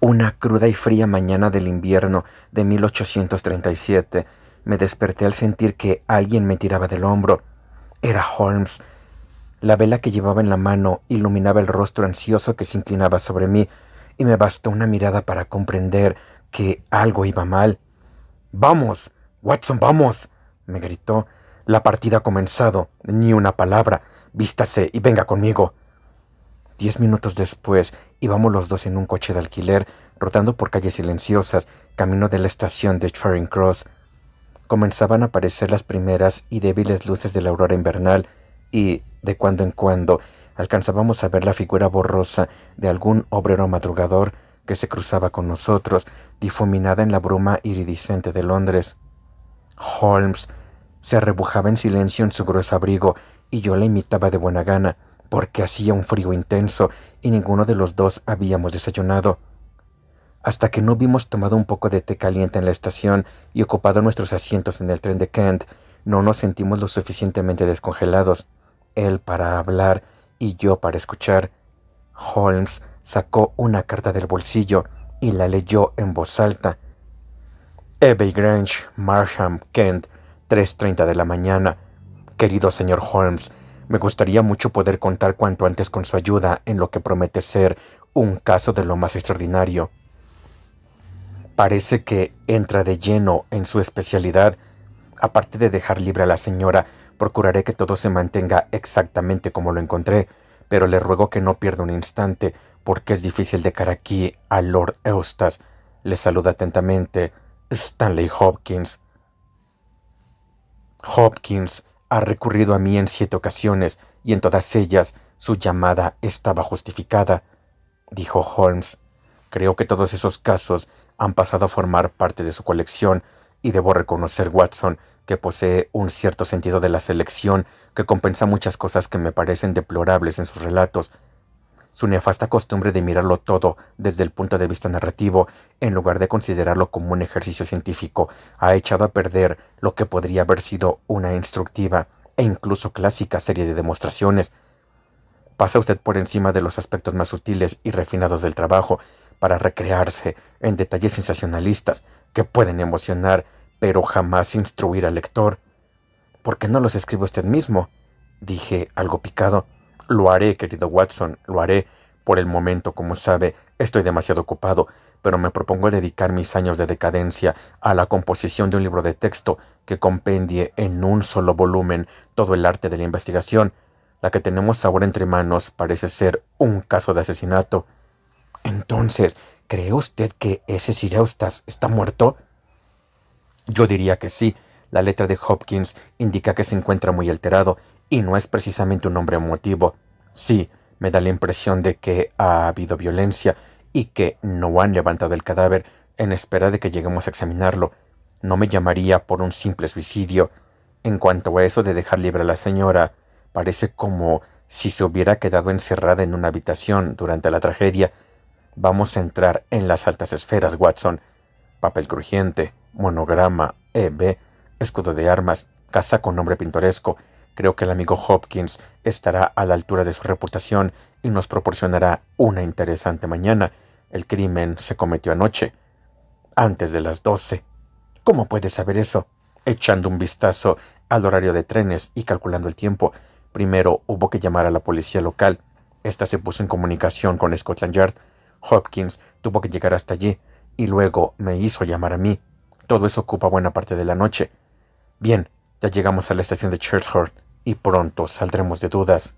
Una cruda y fría mañana del invierno de 1837 me desperté al sentir que alguien me tiraba del hombro. Era Holmes. La vela que llevaba en la mano iluminaba el rostro ansioso que se inclinaba sobre mí, y me bastó una mirada para comprender que algo iba mal. «¡Vamos, Watson, vamos!», me gritó. «La partida ha comenzado. Ni una palabra. Vístase y venga conmigo». 10 minutos después íbamos los dos en un coche de alquiler, rodando por calles silenciosas, camino de la estación de Charing Cross. Comenzaban a aparecer las primeras y débiles luces de la aurora invernal, y, de cuando en cuando, alcanzábamos a ver la figura borrosa de algún obrero madrugador que se cruzaba con nosotros, difuminada en la bruma iridiscente de Londres. Holmes se arrebujaba en silencio en su grueso abrigo, y yo la imitaba de buena gana, porque hacía un frío intenso y ninguno de los dos habíamos desayunado. Hasta que no hubimos tomado un poco de té caliente en la estación y ocupado nuestros asientos en el tren de Kent, no nos sentimos lo suficientemente descongelados, él para hablar y yo para escuchar. Holmes sacó una carta del bolsillo y la leyó en voz alta. «Abbey Grange, Marsham, Kent, 3:30 de la mañana. Querido señor Holmes, me gustaría mucho poder contar cuanto antes con su ayuda en lo que promete ser un caso de lo más extraordinario. Parece que entra de lleno en su especialidad. Aparte de dejar libre a la señora, procuraré que todo se mantenga exactamente como lo encontré, pero le ruego que no pierda un instante, porque es difícil dejar aquí a Lord Eustace. Le saluda atentamente, Stanley Hopkins». Hopkins ha recurrido a mí en 7 ocasiones, y en todas ellas su llamada estaba justificada, dijo Holmes. Creo que todos esos casos han pasado a formar parte de su colección, y debo reconocer, Watson, que posee un cierto sentido de la selección que compensa muchas cosas que me parecen deplorables en sus relatos. Su nefasta costumbre de mirarlo todo desde el punto de vista narrativo, en lugar de considerarlo como un ejercicio científico, ha echado a perder lo que podría haber sido una instructiva e incluso clásica serie de demostraciones. Pasa usted por encima de los aspectos más sutiles y refinados del trabajo para recrearse en detalles sensacionalistas que pueden emocionar, pero jamás instruir al lector. «¿Por qué no los escribe usted mismo?», dije, algo picado. «Lo haré, querido Watson, lo haré. Por el momento, como sabe, estoy demasiado ocupado, pero me propongo dedicar mis años de decadencia a la composición de un libro de texto que compendie en un solo volumen todo el arte de la investigación. La que tenemos ahora entre manos parece ser un caso de asesinato». «Entonces, ¿cree usted que ese Sir Eustace está muerto?». «Yo diría que sí. La letra de Hopkins indica que se encuentra muy alterado, y no es precisamente un hombre emotivo. Sí, me da la impresión de que ha habido violencia y que no han levantado el cadáver en espera de que lleguemos a examinarlo. No me llamaría por un simple suicidio. En cuanto a eso de dejar libre a la señora, parece como si se hubiera quedado encerrada en una habitación durante la tragedia. Vamos a entrar en las altas esferas, Watson. Papel crujiente, monograma, EB, escudo de armas, casa con nombre pintoresco. Creo que el amigo Hopkins estará a la altura de su reputación y nos proporcionará una interesante mañana. El crimen se cometió anoche, antes de las 12. «¿Cómo puede saber eso?». «Echando un vistazo al horario de trenes y calculando el tiempo. Primero hubo que llamar a la policía local. Esta se puso en comunicación con Scotland Yard. Hopkins tuvo que llegar hasta allí y luego me hizo llamar a mí. Todo eso ocupa buena parte de la noche. Bien, ya llegamos a la estación de Chertsey y pronto saldremos de dudas».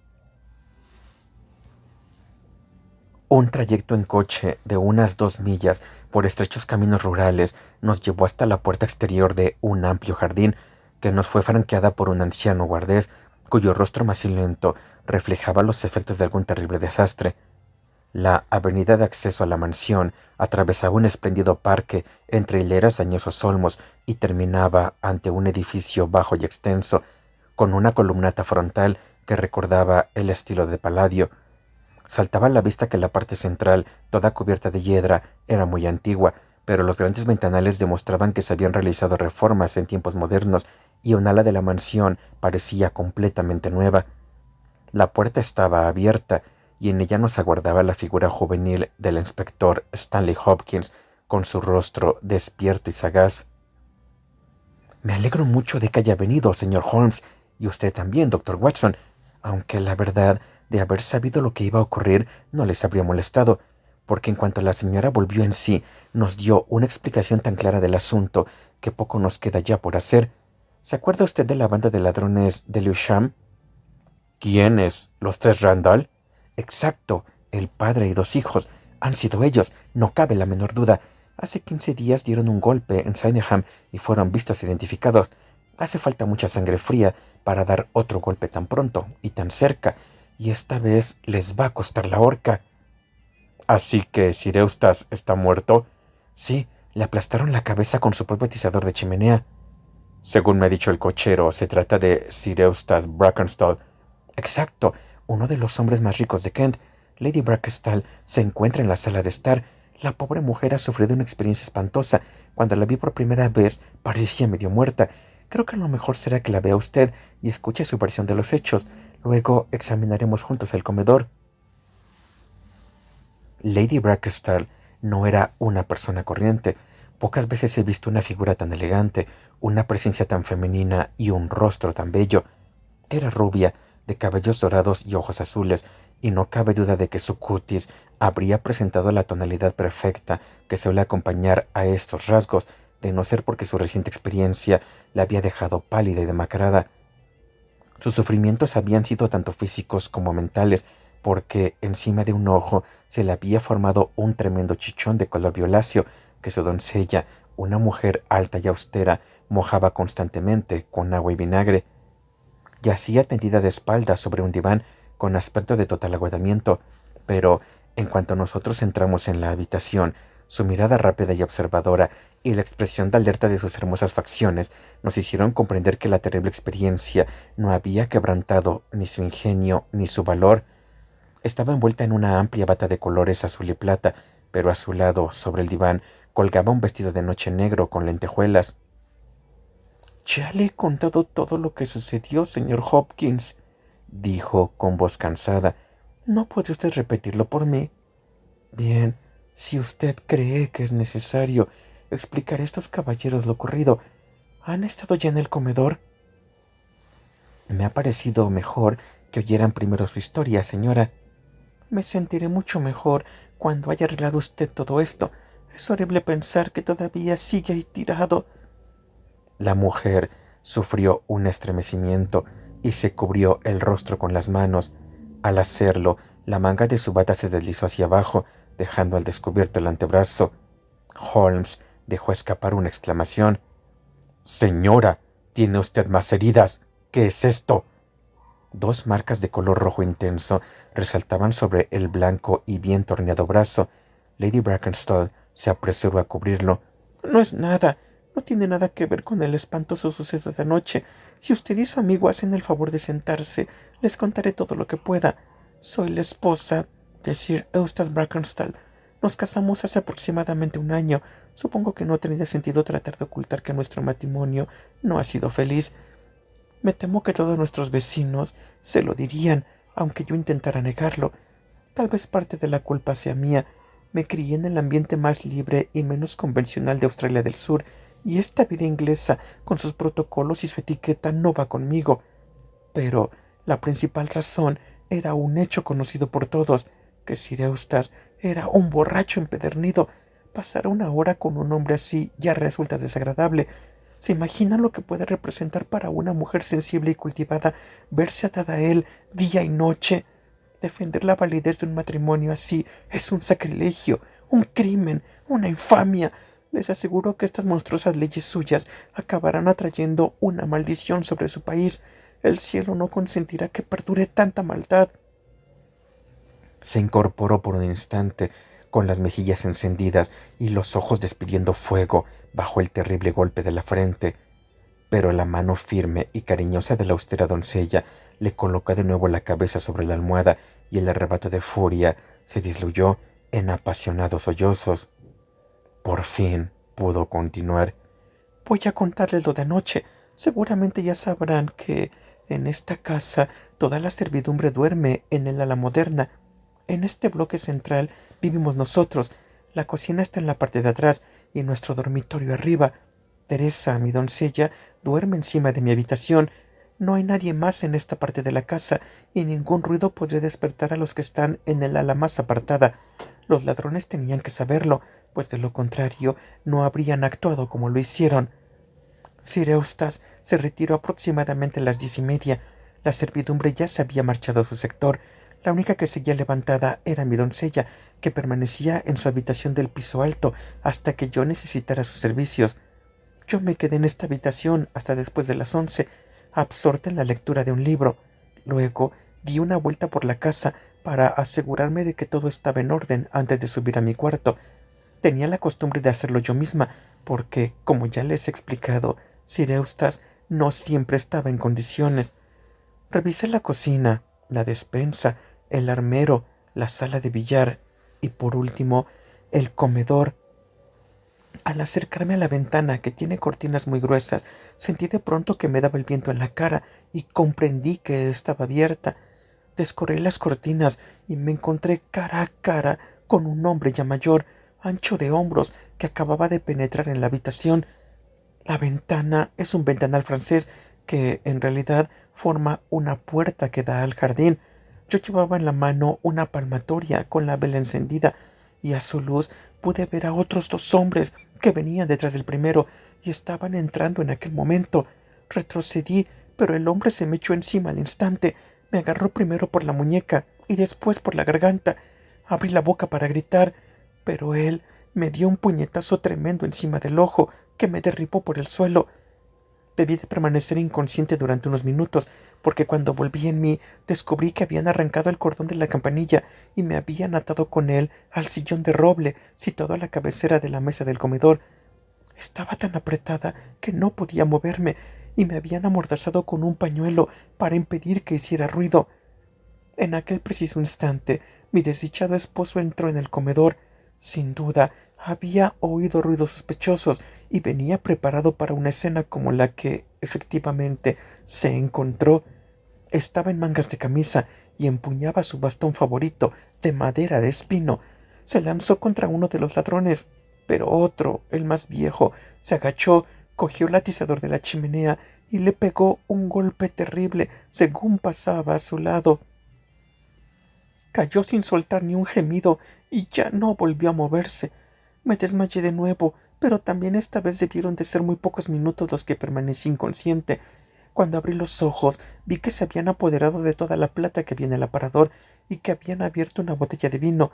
Un trayecto en coche de unas 2 millas por estrechos caminos rurales nos llevó hasta la puerta exterior de un amplio jardín que nos fue franqueada por un anciano guardés cuyo rostro macilento reflejaba los efectos de algún terrible desastre. La avenida de acceso a la mansión atravesaba un espléndido parque entre hileras de añosos olmos y terminaba ante un edificio bajo y extenso, con una columnata frontal que recordaba el estilo de Palladio. Saltaba a la vista que la parte central, toda cubierta de hiedra, era muy antigua, pero los grandes ventanales demostraban que se habían realizado reformas en tiempos modernos, y un ala de la mansión parecía completamente nueva. La puerta estaba abierta, y en ella nos aguardaba la figura juvenil del inspector Stanley Hopkins, con su rostro despierto y sagaz. Me alegro mucho de que haya venido, señor Holmes, y usted también, doctor Watson, aunque la verdad, de haber sabido lo que iba a ocurrir, no les habría molestado, porque en cuanto la señora volvió en sí, nos dio una explicación tan clara del asunto que poco nos queda ya por hacer. ¿Se acuerda usted de la banda de ladrones de Lewisham? ¿Quiénes? ¿Los tres Randall? Exacto, el padre y dos hijos. Han sido ellos, no cabe la menor duda. Hace 15 días dieron un golpe en Sydenham y fueron vistos e identificados. Hace falta mucha sangre fría para dar otro golpe tan pronto y tan cerca, y esta vez les va a costar la horca. ¿Así que Sir Eustace está muerto? Sí, le aplastaron la cabeza con su propio atizador de chimenea. Según me ha dicho el cochero, se trata de Sir Eustace Brackenstall. Exacto, uno de los hombres más ricos de Kent. Lady Brackenstall se encuentra en la sala de estar. La pobre mujer ha sufrido una experiencia espantosa. Cuando la vi por primera vez, parecía medio muerta. Creo que lo mejor será que la vea usted y escuche su versión de los hechos. Luego examinaremos juntos el comedor. Lady Brackenstall no era una persona corriente. Pocas veces he visto una figura tan elegante, una presencia tan femenina y un rostro tan bello. Era rubia, de cabellos dorados y ojos azules, y no cabe duda de que su cutis habría presentado la tonalidad perfecta que suele acompañar a estos rasgos, de no ser porque su reciente experiencia la había dejado pálida y demacrada. Sus sufrimientos habían sido tanto físicos como mentales, porque encima de un ojo se le había formado un tremendo chichón de color violáceo que su doncella, una mujer alta y austera, mojaba constantemente con agua y vinagre. Yacía tendida de espaldas sobre un diván con aspecto de total agotamiento, pero en cuanto nosotros entramos en la habitación, su mirada rápida y observadora y la expresión de alerta de sus hermosas facciones nos hicieron comprender que la terrible experiencia no había quebrantado ni su ingenio ni su valor. Estaba envuelta en una amplia bata de colores azul y plata, pero a su lado, sobre el diván, colgaba un vestido de noche negro con lentejuelas. Ya le he contado todo lo que sucedió, señor Hopkins, dijo con voz cansada. ¿No puede usted repetirlo por mí? Bien, si usted cree que es necesario, explicaré a estos caballeros lo ocurrido. ¿Han estado ya en el comedor? Me ha parecido mejor que oyeran primero su historia, señora. Me sentiré mucho mejor cuando haya arreglado usted todo esto. Es horrible pensar que todavía sigue ahí tirado. La mujer sufrió un estremecimiento y se cubrió el rostro con las manos. Al hacerlo, la manga de su bata se deslizó hacia abajo, dejando al descubierto el antebrazo. Holmes dejó escapar una exclamación. Señora, ¿tiene usted más heridas? ¿Qué es esto? Dos marcas de color rojo intenso resaltaban sobre el blanco y bien torneado brazo. Lady Brackenstall se apresuró a cubrirlo. No es nada. No tiene nada que ver con el espantoso suceso de anoche. Si usted y su amigo hacen el favor de sentarse, les contaré todo lo que pueda. Soy la esposa de Sir Eustace Brackenstall. Nos casamos hace aproximadamente un año. Supongo que no tendría sentido tratar de ocultar que nuestro matrimonio no ha sido feliz. Me temo que todos nuestros vecinos se lo dirían, aunque yo intentara negarlo. Tal vez parte de la culpa sea mía. Me crié en el ambiente más libre y menos convencional de Australia del Sur, y esta vida inglesa, con sus protocolos y su etiqueta, no va conmigo. Pero la principal razón era un hecho conocido por todos, que Sir Eustace era un borracho empedernido. Pasar una hora con un hombre así ya resulta desagradable. ¿Se imagina lo que puede representar para una mujer sensible y cultivada verse atada a él día y noche? Defender la validez de un matrimonio así es un sacrilegio, un crimen, una infamia. Les aseguro que estas monstruosas leyes suyas acabarán atrayendo una maldición sobre su país. El cielo no consentirá que perdure tanta maldad. Se incorporó por un instante, con las mejillas encendidas y los ojos despidiendo fuego bajo el terrible golpe de la frente, pero la mano firme y cariñosa de la austera doncella le colocó de nuevo la cabeza sobre la almohada y el arrebato de furia se diluyó en apasionados sollozos. Por fin pudo continuar. Voy a contarles lo de anoche. Seguramente ya sabrán que en esta casa toda la servidumbre duerme en el ala moderna. En este bloque central vivimos nosotros. La cocina está en la parte de atrás y nuestro dormitorio arriba. Teresa, mi doncella, duerme encima de mi habitación. No hay nadie más en esta parte de la casa y ningún ruido podría despertar a los que están en el ala más apartada. Los ladrones tenían que saberlo, pues de lo contrario no habrían actuado como lo hicieron. Sir Eustace se retiró aproximadamente a las 10:30. La servidumbre ya se había marchado a su sector. La única que seguía levantada era mi doncella, que permanecía en su habitación del piso alto hasta que yo necesitara sus servicios. Yo me quedé en esta habitación hasta después de las 11, absorta en la lectura de un libro. Luego di una vuelta por la casa para asegurarme de que todo estaba en orden antes de subir a mi cuarto. Tenía la costumbre de hacerlo yo misma, porque, como ya les he explicado, Sir Eustace no siempre estaba en condiciones. Revisé la cocina, la despensa, el armero, la sala de billar y, por último, el comedor. Al acercarme a la ventana, que tiene cortinas muy gruesas, sentí de pronto que me daba el viento en la cara y comprendí que estaba abierta. Descorrí las cortinas y me encontré cara a cara con un hombre ya mayor, ancho de hombros, que acababa de penetrar en la habitación. La ventana es un ventanal francés que, en realidad, forma una puerta que da al jardín. Yo llevaba en la mano una palmatoria con la vela encendida y a su luz pude ver a otros 2 hombres que venían detrás del primero y estaban entrando en aquel momento. Retrocedí, pero el hombre se me echó encima al instante. Me agarró primero por la muñeca y después por la garganta. Abrí la boca para gritar, pero él me dio un puñetazo tremendo encima del ojo que me derribó por el suelo. Debí de permanecer inconsciente durante unos minutos, porque cuando volví en mí descubrí que habían arrancado el cordón de la campanilla y me habían atado con él al sillón de roble situado a la cabecera de la mesa del comedor. Estaba tan apretada que no podía moverme y me habían amordazado con un pañuelo para impedir que hiciera ruido. En aquel preciso instante, mi desdichado esposo entró en el comedor. Sin duda, había oído ruidos sospechosos y venía preparado para una escena como la que, efectivamente, se encontró. Estaba en mangas de camisa y empuñaba su bastón favorito, de madera de espino. Se lanzó contra uno de los ladrones, pero otro, el más viejo, se agachó, cogió el atizador de la chimenea y le pegó un golpe terrible según pasaba a su lado. Cayó sin soltar ni un gemido y ya no volvió a moverse. Me desmayé de nuevo, pero también esta vez debieron de ser muy pocos minutos los que permanecí inconsciente. Cuando abrí los ojos, vi que se habían apoderado de toda la plata que había en el aparador y que habían abierto una botella de vino.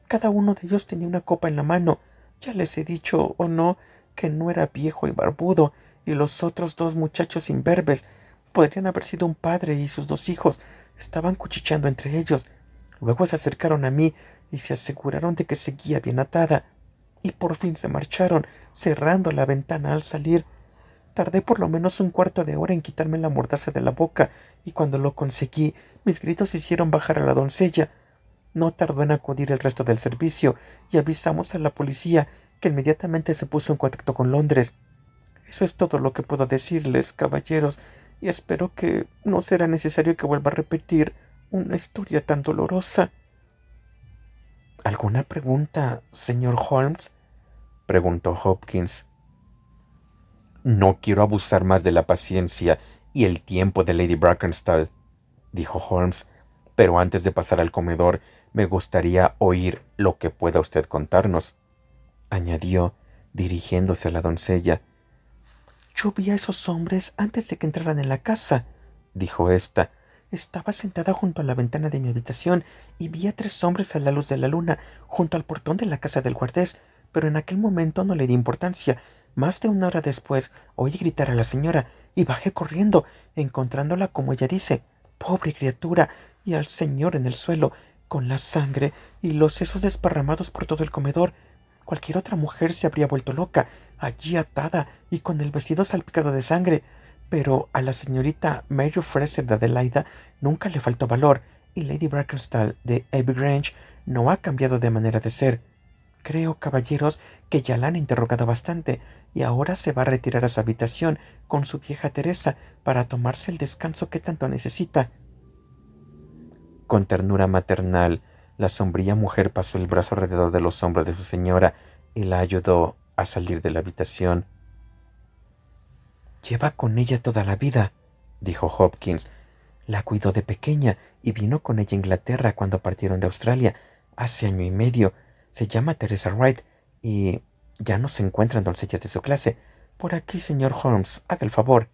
Cada uno de ellos tenía una copa en la mano. Ya les he dicho, o no, que no era viejo y barbudo, y los otros 2 muchachos imberbes podrían haber sido un padre y sus 2 hijos. Estaban cuchicheando entre ellos. Luego se acercaron a mí y se aseguraron de que seguía bien atada, y por fin se marcharon, cerrando la ventana al salir. Tardé por lo menos un cuarto de hora en quitarme la mordaza de la boca, y cuando lo conseguí, mis gritos hicieron bajar a la doncella. No tardó en acudir el resto del servicio, y avisamos a la policía, que inmediatamente se puso en contacto con Londres. Eso es todo lo que puedo decirles, caballeros, y espero que no será necesario que vuelva a repetir una historia tan dolorosa. ¿Alguna pregunta, señor Holmes? Preguntó Hopkins. No quiero abusar más de la paciencia y el tiempo de Lady Brackenstall, dijo Holmes, pero antes de pasar al comedor me gustaría oír lo que pueda usted contarnos, añadió, dirigiéndose a la doncella. Yo vi a esos hombres antes de que entraran en la casa, dijo ésta. Estaba sentada junto a la ventana de mi habitación y vi a 3 hombres a la luz de la luna junto al portón de la casa del guardés, pero en aquel momento no le di importancia. Más de una hora después oí gritar a la señora y bajé corriendo, encontrándola como ella dice, pobre criatura, y al señor en el suelo, con la sangre y los sesos desparramados por todo el comedor. Cualquier otra mujer se habría vuelto loca, allí atada y con el vestido salpicado de sangre, pero a la señorita Mary Fraser de Adelaida nunca le faltó valor, y Lady Brackenstall de Abbey Grange no ha cambiado de manera de ser. Creo, caballeros, que ya la han interrogado bastante, y ahora se va a retirar a su habitación con su vieja Teresa para tomarse el descanso que tanto necesita. Con ternura maternal, La sombría mujer pasó el brazo alrededor de los hombros de su señora y la ayudó a salir de la habitación. Lleva con ella toda la vida, dijo Hopkins. La cuidó de pequeña y vino con ella a Inglaterra cuando partieron de Australia, hace año y medio. Se llama Teresa Wright y ya no se encuentran doncellas de su clase. Por aquí, señor Holmes, haga el favor.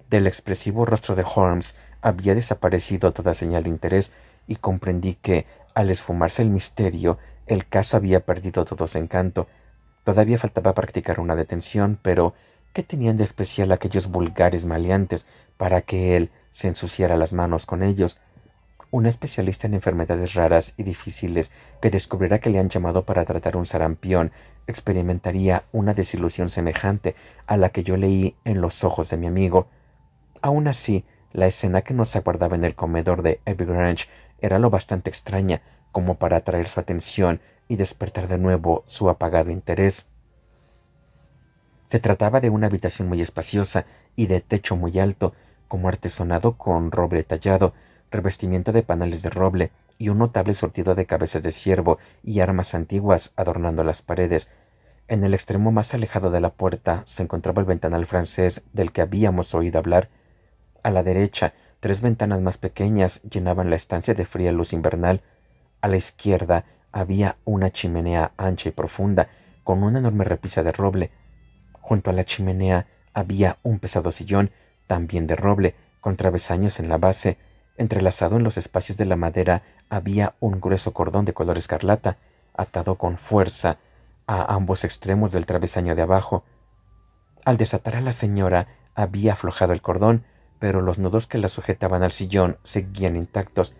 Del expresivo rostro de Holmes había desaparecido toda señal de interés y comprendí que, al esfumarse el misterio, el caso había perdido todo su encanto. Todavía faltaba practicar una detención, pero ¿qué tenían de especial aquellos vulgares maleantes para que él se ensuciara las manos con ellos? Un especialista en enfermedades raras y difíciles que descubriera que le han llamado para tratar un sarampión experimentaría una desilusión semejante a la que yo leí en los ojos de mi amigo. Aun así, la escena que nos aguardaba en el comedor de Abbey Grange era lo bastante extraña como para atraer su atención y despertar de nuevo su apagado interés. Se trataba de una habitación muy espaciosa y de techo muy alto, como artesonado con roble tallado, revestimiento de paneles de roble y un notable surtido de cabezas de ciervo y armas antiguas adornando las paredes. En el extremo más alejado de la puerta se encontraba el ventanal francés del que habíamos oído hablar. A la derecha, 3 ventanas más pequeñas llenaban la estancia de fría luz invernal. A la izquierda había una chimenea ancha y profunda, con una enorme repisa de roble. Junto a la chimenea había un pesado sillón, también de roble, con travesaños en la base. Entrelazado en los espacios de la madera había un grueso cordón de color escarlata, atado con fuerza a ambos extremos del travesaño de abajo. Al desatar a la señora, había aflojado el cordón, pero los nudos que la sujetaban al sillón seguían intactos.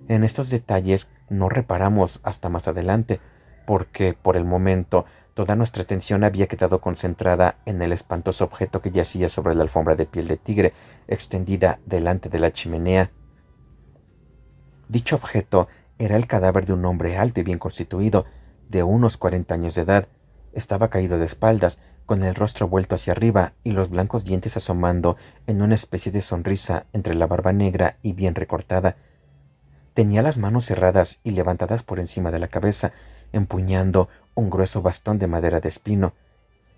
En estos detalles no reparamos hasta más adelante, porque por el momento toda nuestra atención había quedado concentrada en el espantoso objeto que yacía sobre la alfombra de piel de tigre extendida delante de la chimenea. Dicho objeto era el cadáver de un hombre alto y bien constituido, de unos 40 años de edad. Estaba caído de espaldas, con el rostro vuelto hacia arriba y los blancos dientes asomando en una especie de sonrisa entre la barba negra y bien recortada. Tenía las manos cerradas y levantadas por encima de la cabeza, empuñando un grueso bastón de madera de espino.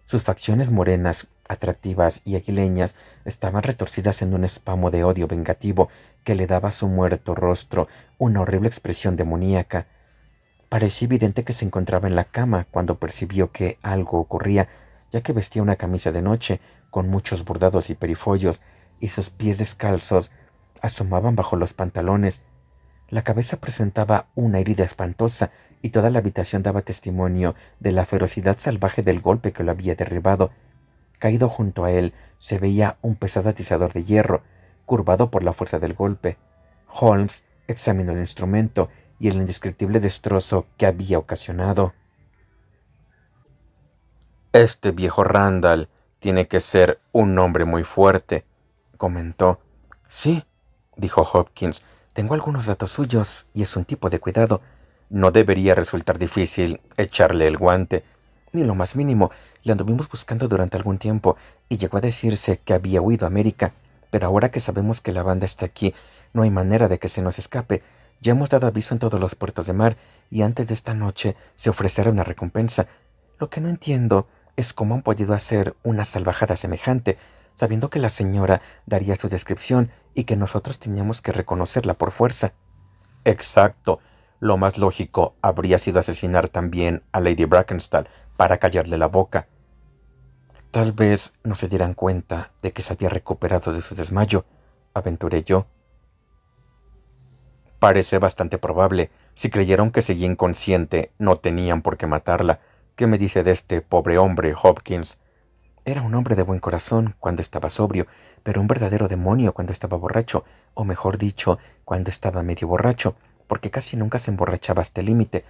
Sus facciones morenas, atractivas y aguileñas estaban retorcidas en un espasmo de odio vengativo que le daba a su muerto rostro una horrible expresión demoníaca. Parecía evidente que se encontraba en la cama cuando percibió que algo ocurría, ya que vestía una camisa de noche con muchos bordados y perifollos, y sus pies descalzos asomaban bajo los pantalones. La cabeza presentaba una herida espantosa y toda la habitación daba testimonio de la ferocidad salvaje del golpe que lo había derribado. Caído junto a él se veía un pesado atizador de hierro, curvado por la fuerza del golpe. Holmes examinó el instrumento y el indescriptible destrozo que había ocasionado. «Este viejo Randall tiene que ser un hombre muy fuerte», comentó. «Sí», dijo Hopkins, «tengo algunos datos suyos y es un tipo de cuidado. No debería resultar difícil echarle el guante. Ni lo más mínimo. Le anduvimos buscando durante algún tiempo y llegó a decirse que había huido a América. Pero ahora que sabemos que la banda está aquí, no hay manera de que se nos escape. Ya hemos dado aviso en todos los puertos de mar y antes de esta noche se ofrecerá una recompensa. Lo que no entiendo es cómo han podido hacer una salvajada semejante, sabiendo que la señora daría su descripción y que nosotros teníamos que reconocerla por fuerza». «Exacto. Lo más lógico habría sido asesinar también a Lady Brackenstall para callarle la boca». «Tal vez no se dieran cuenta de que se había recuperado de su desmayo», aventuré yo. «Parece bastante probable. Si creyeron que seguía inconsciente, no tenían por qué matarla. ¿Qué me dice de este pobre hombre, Hopkins?» «Era un hombre de buen corazón cuando estaba sobrio, pero un verdadero demonio cuando estaba borracho, o mejor dicho, cuando estaba medio borracho, porque casi nunca se emborrachaba hasta el límite.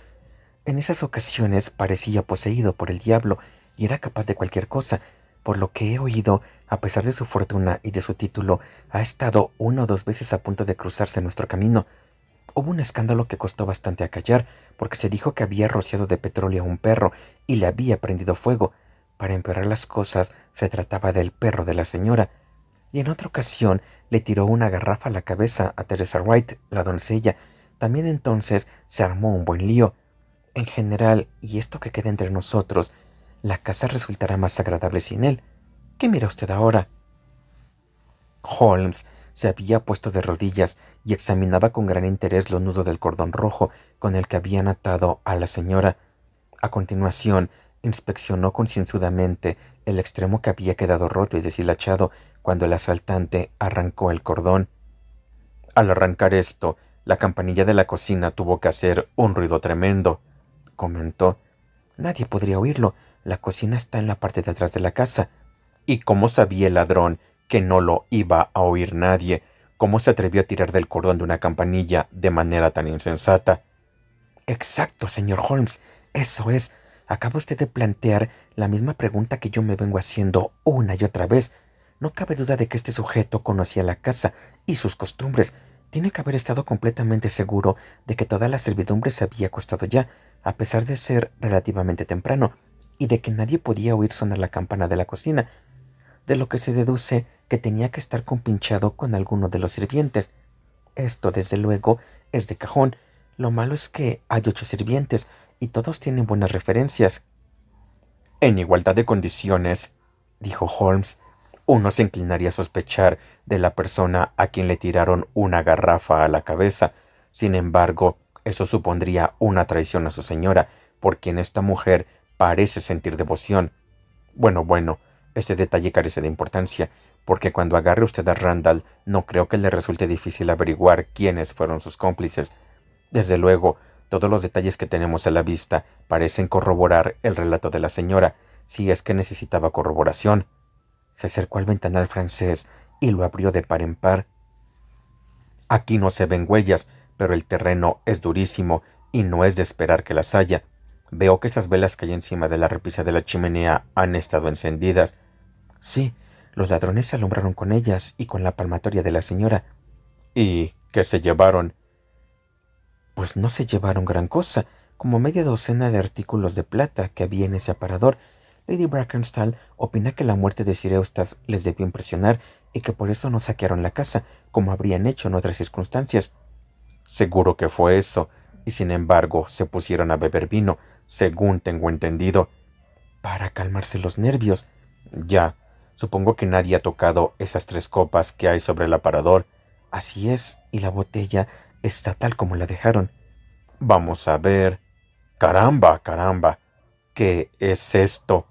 En esas ocasiones parecía poseído por el diablo y era capaz de cualquier cosa. Por lo que he oído, a pesar de su fortuna y de su título, ha estado 1 o 2 veces a punto de cruzarse nuestro camino. Hubo un escándalo que costó bastante acallar, porque se dijo que había rociado de petróleo a un perro y le había prendido fuego. Para empeorar las cosas, se trataba del perro de la señora. Y en otra ocasión le tiró una garrafa a la cabeza a Teresa Wright, la doncella, También entonces se armó un buen lío. En general, y esto que queda entre nosotros, la casa resultará más agradable sin él. ¿Qué mira usted ahora? Holmes se había puesto de rodillas y examinaba con gran interés los nudos del cordón rojo con el que habían atado a la señora. A continuación, inspeccionó concienzudamente el extremo que había quedado roto y deshilachado cuando el asaltante arrancó el cordón. Al arrancar esto, la campanilla de la cocina tuvo que hacer un ruido tremendo, comentó. Nadie podría oírlo. La cocina está en la parte de atrás de la casa. ¿Y cómo sabía el ladrón que no lo iba a oír nadie? ¿Cómo se atrevió a tirar del cordón de una campanilla de manera tan insensata? Exacto, señor Holmes. Eso es. Acaba usted de plantear la misma pregunta que yo me vengo haciendo una y otra vez. No cabe duda de que este sujeto conocía la casa y sus costumbres. Tiene que haber estado completamente seguro de que toda la servidumbre se había acostado ya, a pesar de ser relativamente temprano, y de que nadie podía oír sonar la campana de la cocina, de lo que se deduce que tenía que estar compinchado con alguno de los sirvientes. Esto, desde luego, es de cajón. Lo malo es que hay 8 sirvientes, y todos tienen buenas referencias. En igualdad de condiciones, dijo Holmes, uno se inclinaría a sospechar de la persona a quien le tiraron una garrafa a la cabeza. Sin embargo, eso supondría una traición a su señora, por quien esta mujer parece sentir devoción. Bueno, este detalle carece de importancia, porque cuando agarre usted a Randall, no creo que le resulte difícil averiguar quiénes fueron sus cómplices. Desde luego, todos los detalles que tenemos a la vista parecen corroborar el relato de la señora, si es que necesitaba corroboración. Se acercó al ventanal francés y lo abrió de par en par. Aquí no se ven huellas, pero el terreno es durísimo y no es de esperar que las haya. Veo que esas velas que hay encima de la repisa de la chimenea han estado encendidas. Sí, los ladrones se alumbraron con ellas y con la palmatoria de la señora. ¿Y qué se llevaron? Pues no se llevaron gran cosa, como media docena de artículos de plata que había en ese aparador. Lady Brackenstall opina que la muerte de Sir Eustace les debió impresionar y que por eso no saquearon la casa, como habrían hecho en otras circunstancias. Seguro que fue eso, y sin embargo se pusieron a beber vino, según tengo entendido. Para calmarse los nervios. Ya, supongo que nadie ha tocado esas 3 copas que hay sobre el aparador. Así es, y la botella está tal como la dejaron. Vamos a ver. Caramba. ¿Qué es esto?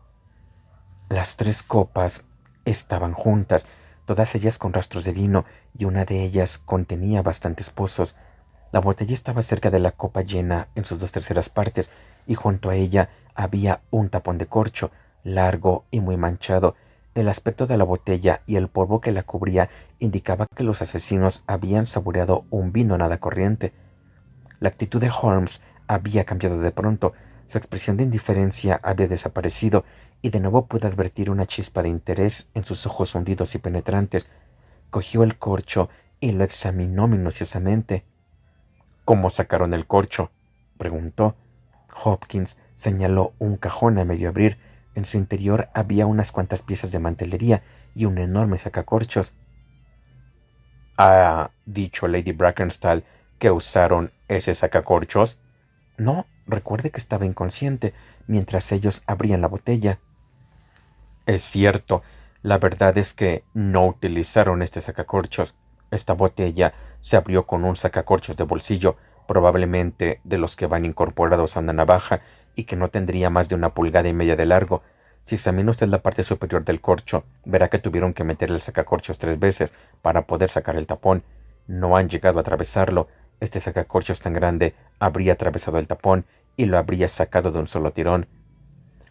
Las 3 copas estaban juntas, todas ellas con rastros de vino, y una de ellas contenía bastantes pozos. La botella estaba cerca de la copa llena en sus 2/3 partes, y junto a ella había un tapón de corcho, largo y muy manchado. El aspecto de la botella y el polvo que la cubría indicaba que los asesinos habían saboreado un vino nada corriente. La actitud de Holmes había cambiado de pronto. Su expresión de indiferencia había desaparecido, y de nuevo pude advertir una chispa de interés en sus ojos hundidos y penetrantes. Cogió el corcho y lo examinó minuciosamente. ¿Cómo sacaron el corcho?, preguntó. Hopkins señaló un cajón a medio abrir. En su interior había unas cuantas piezas de mantelería y un enorme sacacorchos. ¿Ha dicho Lady Brackenstall que usaron ese sacacorchos? No, recuerde que estaba inconsciente mientras ellos abrían la botella. Es cierto, la verdad es que no utilizaron este sacacorchos. Esta botella se abrió con un sacacorchos de bolsillo, probablemente de los que van incorporados a una navaja y que no tendría más de 1,5 pulgadas de largo. Si examina usted la parte superior del corcho, verá que tuvieron que meter el sacacorchos 3 veces para poder sacar el tapón. No han llegado a atravesarlo. Este sacacorchos tan grande habría atravesado el tapón y lo habría sacado de un solo tirón.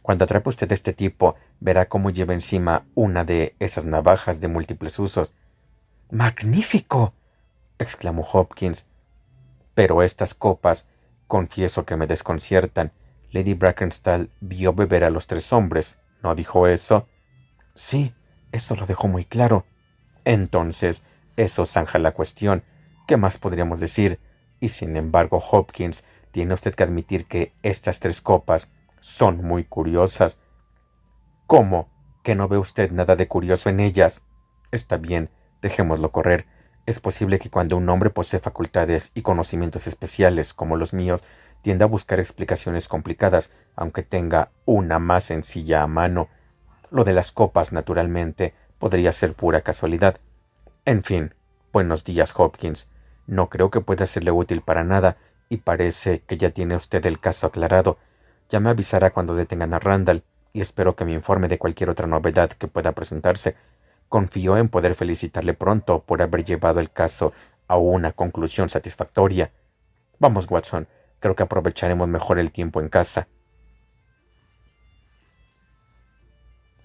Cuando atrape usted a este tipo, verá cómo lleva encima una de esas navajas de múltiples usos. ¡Magnífico!, exclamó Hopkins. Pero estas copas, confieso que me desconciertan. Lady Brackenstall vio beber a los 3 hombres, ¿no dijo eso? Sí, eso lo dejó muy claro. Entonces, eso zanja la cuestión. ¿Qué más podríamos decir? Y sin embargo, Hopkins, tiene usted que admitir que estas 3 copas son muy curiosas. ¿Cómo? ¿Que no ve usted nada de curioso en ellas? Está bien, dejémoslo correr. Es posible que cuando un hombre posee facultades y conocimientos especiales como los míos, tienda a buscar explicaciones complicadas, aunque tenga una más sencilla a mano. Lo de las copas, naturalmente, podría ser pura casualidad. En fin, buenos días, Hopkins. No creo que pueda serle útil para nada, y parece que ya tiene usted el caso aclarado. Ya me avisará cuando detengan a Randall, y espero que me informe de cualquier otra novedad que pueda presentarse. Confío en poder felicitarle pronto por haber llevado el caso a una conclusión satisfactoria. Vamos, Watson, creo que aprovecharemos mejor el tiempo en casa.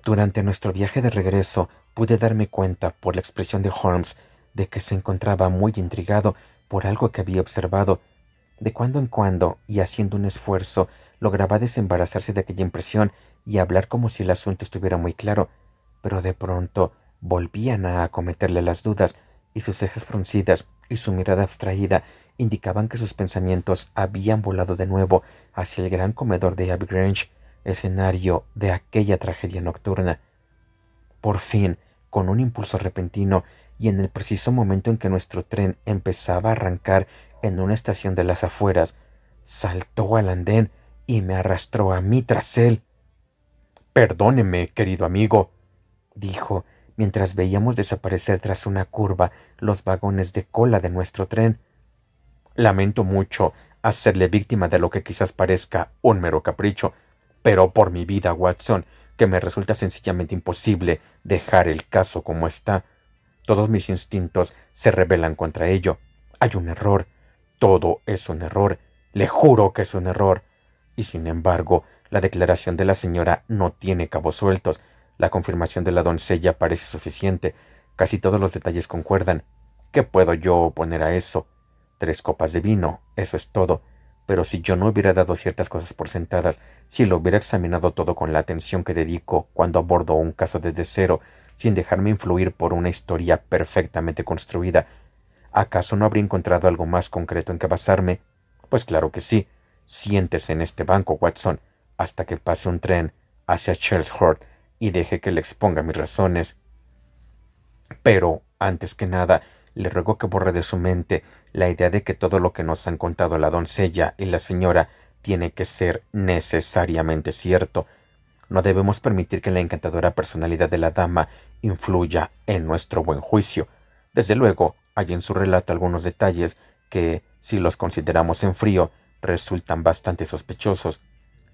Durante nuestro viaje de regreso pude darme cuenta, por la expresión de Holmes, de que se encontraba muy intrigado por algo que había observado. De cuando en cuando, y haciendo un esfuerzo, lograba desembarazarse de aquella impresión y hablar como si el asunto estuviera muy claro, pero de pronto volvían a acometerle las dudas, y sus cejas fruncidas y su mirada abstraída indicaban que sus pensamientos habían volado de nuevo hacia el gran comedor de Abbey Grange, escenario de aquella tragedia nocturna. Por fin, con un impulso repentino, y en el preciso momento en que nuestro tren empezaba a arrancar en una estación de las afueras, saltó al andén y me arrastró a mí tras él. Perdóneme, querido amigo, dijo, mientras veíamos desaparecer tras una curva los vagones de cola de nuestro tren. Lamento mucho hacerle víctima de lo que quizás parezca un mero capricho, pero por mi vida, Watson, que me resulta sencillamente imposible dejar el caso como está. Todos mis instintos se rebelan contra ello. Hay un error. Todo es un error. Le juro que es un error. Y sin embargo, la declaración de la señora no tiene cabos sueltos. La confirmación de la doncella parece suficiente. Casi todos los detalles concuerdan. ¿Qué puedo yo oponer a eso? 3 copas de vino, eso es todo. Pero si yo no hubiera dado ciertas cosas por sentadas, si lo hubiera examinado todo con la atención que dedico cuando abordo un caso desde cero, sin dejarme influir por una historia perfectamente construida, ¿acaso no habría encontrado algo más concreto en que basarme? Pues claro que sí. Siéntese en este banco, Watson, hasta que pase un tren hacia Chelmsford y deje que le exponga mis razones. Pero, antes que nada, le ruego que borre de su mente la idea de que todo lo que nos han contado la doncella y la señora tiene que ser necesariamente cierto. No debemos permitir que la encantadora personalidad de la dama influya en nuestro buen juicio. Desde luego, hay en su relato algunos detalles que, si los consideramos en frío, resultan bastante sospechosos.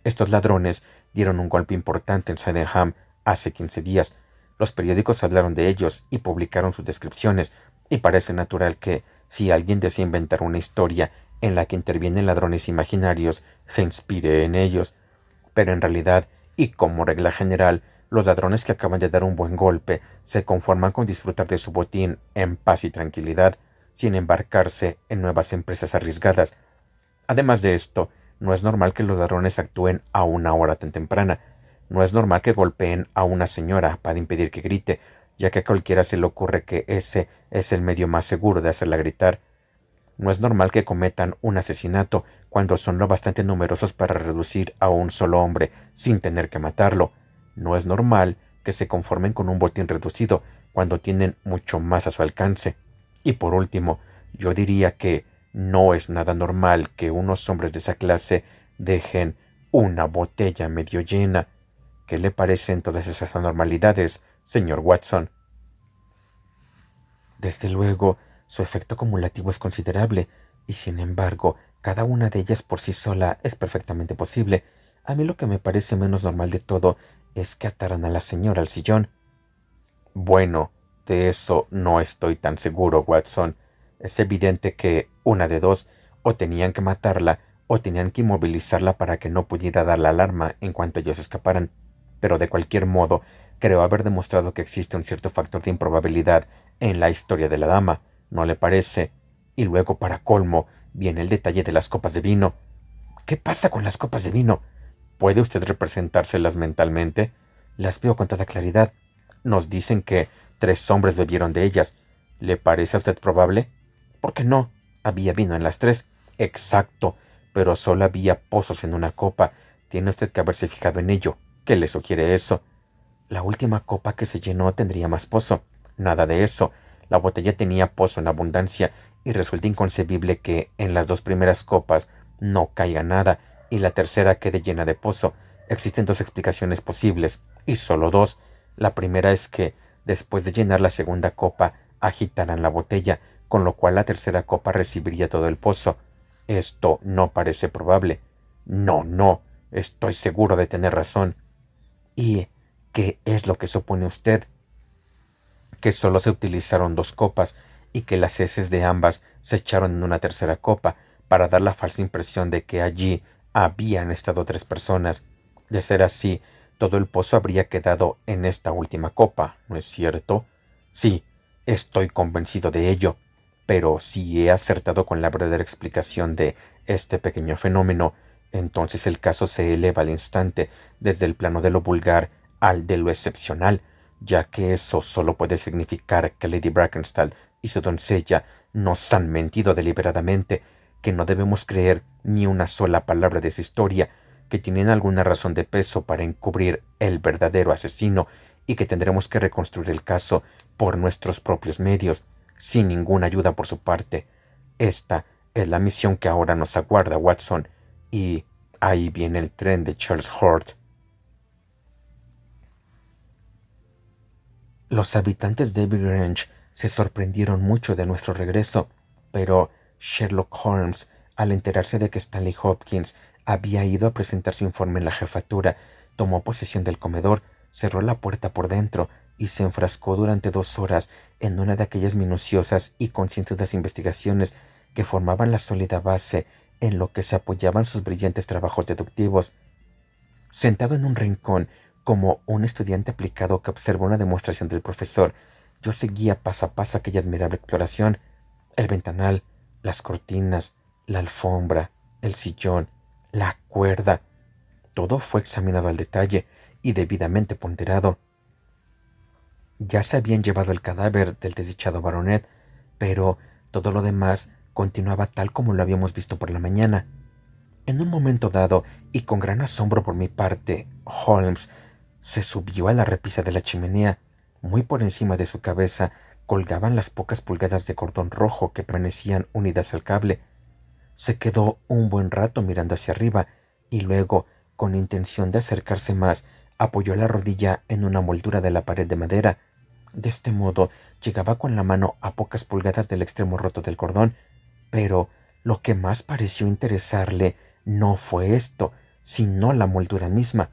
Estos ladrones dieron un golpe importante en Sydenham hace 15 días. Los periódicos hablaron de ellos y publicaron sus descripciones, y parece natural que, si alguien desea inventar una historia en la que intervienen ladrones imaginarios, se inspire en ellos. Pero en realidad, y como regla general, los ladrones que acaban de dar un buen golpe se conforman con disfrutar de su botín en paz y tranquilidad, sin embarcarse en nuevas empresas arriesgadas. Además de esto, no es normal que los ladrones actúen a una hora tan temprana. No es normal que golpeen a una señora para impedir que grite, ya que a cualquiera se le ocurre que ese es el medio más seguro de hacerla gritar. No es normal que cometan un asesinato cuando son lo bastante numerosos para reducir a un solo hombre sin tener que matarlo. No es normal que se conformen con un botín reducido cuando tienen mucho más a su alcance. Y por último, yo diría que no es nada normal que unos hombres de esa clase dejen una botella medio llena. ¿Qué le parecen todas esas anormalidades, señor Watson? Desde luego, su efecto acumulativo es considerable, y sin embargo, cada una de ellas por sí sola es perfectamente posible. A mí lo que me parece menos normal de todo es que ataran a la señora al sillón. Bueno, de eso no estoy tan seguro, Watson. Es evidente que, una de dos, o tenían que matarla, o tenían que inmovilizarla para que no pudiera dar la alarma en cuanto ellos escaparan. Pero de cualquier modo, creo haber demostrado que existe un cierto factor de improbabilidad en la historia de la dama, ¿no le parece? Y luego, para colmo, viene el detalle de las copas de vino. ¿Qué pasa con las copas de vino? ¿Puede usted representárselas mentalmente? Las veo con toda claridad. Nos dicen que 3 hombres bebieron de ellas. ¿Le parece a usted probable? ¿Por qué no? Había vino en las 3. Exacto, pero solo había pozos en una copa. Tiene usted que haberse fijado en ello. ¿Qué le sugiere eso? La última copa que se llenó tendría más pozo. Nada de eso. La botella tenía pozo en abundancia y resulta inconcebible que en las dos primeras copas no caiga nada y la tercera quede llena de pozo. Existen dos explicaciones posibles, y solo dos. La primera es que, después de llenar la segunda copa, agitaran la botella, con lo cual la tercera copa recibiría todo el pozo. Esto no parece probable. No, estoy seguro de tener razón. ¿Y qué es lo que supone usted? Que solo se utilizaron dos copas y que las heces de ambas se echaron en una tercera copa para dar la falsa impresión de que allí habían estado tres personas. De ser así, todo el pozo habría quedado en esta última copa, ¿no es cierto? Sí, estoy convencido de ello, pero si he acertado con la verdadera explicación de este pequeño fenómeno, entonces el caso se eleva al instante desde el plano de lo vulgar al de lo excepcional, ya que eso solo puede significar que Lady Brackenstall y su doncella nos han mentido deliberadamente, que no debemos creer ni una sola palabra de su historia, que tienen alguna razón de peso para encubrir el verdadero asesino y que tendremos que reconstruir el caso por nuestros propios medios, sin ninguna ayuda por su parte. Esta es la misión que ahora nos aguarda, Watson, y ahí viene el tren de Charles Hort. Los habitantes de Abbey Grange se sorprendieron mucho de nuestro regreso, pero Sherlock Holmes, al enterarse de que Stanley Hopkins había ido a presentar su informe en la jefatura, tomó posesión del comedor, cerró la puerta por dentro y se enfrascó durante 2 horas en una de aquellas minuciosas y concienzudosas investigaciones que formaban la sólida base en lo que se apoyaban sus brillantes trabajos deductivos. Sentado en un rincón, como un estudiante aplicado que observa una demostración del profesor, yo seguía paso a paso aquella admirable exploración. El ventanal, las cortinas, la alfombra, el sillón, la cuerda. Todo fue examinado al detalle y debidamente ponderado. Ya se habían llevado el cadáver del desdichado baronet, pero todo lo demás continuaba tal como lo habíamos visto por la mañana. En un momento dado, y con gran asombro por mi parte, Holmes se subió a la repisa de la chimenea. Muy por encima de su cabeza colgaban las pocas pulgadas de cordón rojo que permanecían unidas al cable. Se quedó un buen rato mirando hacia arriba y luego, con intención de acercarse más, apoyó la rodilla en una moldura de la pared de madera. De este modo llegaba con la mano a pocas pulgadas del extremo roto del cordón, pero lo que más pareció interesarle no fue esto, sino la moldura misma.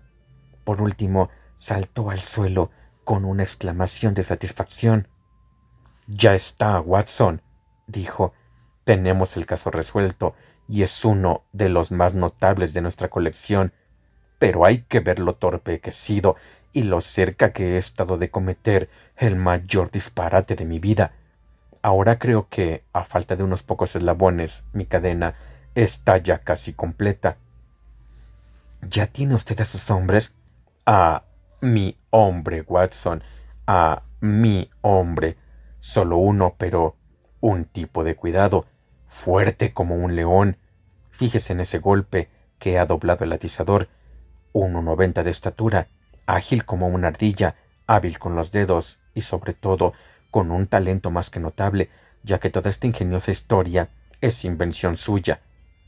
Por último, saltó al suelo con una exclamación de satisfacción. «Ya está, Watson», dijo. «Tenemos el caso resuelto y es uno de los más notables de nuestra colección. Pero hay que ver lo torpe que he sido y lo cerca que he estado de cometer el mayor disparate de mi vida. Ahora creo que, a falta de unos pocos eslabones, mi cadena está ya casi completa». «¿Ya tiene usted a sus hombres?» «A mi hombre, Watson, a mi hombre. Solo uno, pero un tipo de cuidado, fuerte como un león. Fíjese en ese golpe que ha doblado el atizador. 1,90 de estatura, ágil como una ardilla, hábil con los dedos y, sobre todo, con un talento más que notable, ya que toda esta ingeniosa historia es invención suya.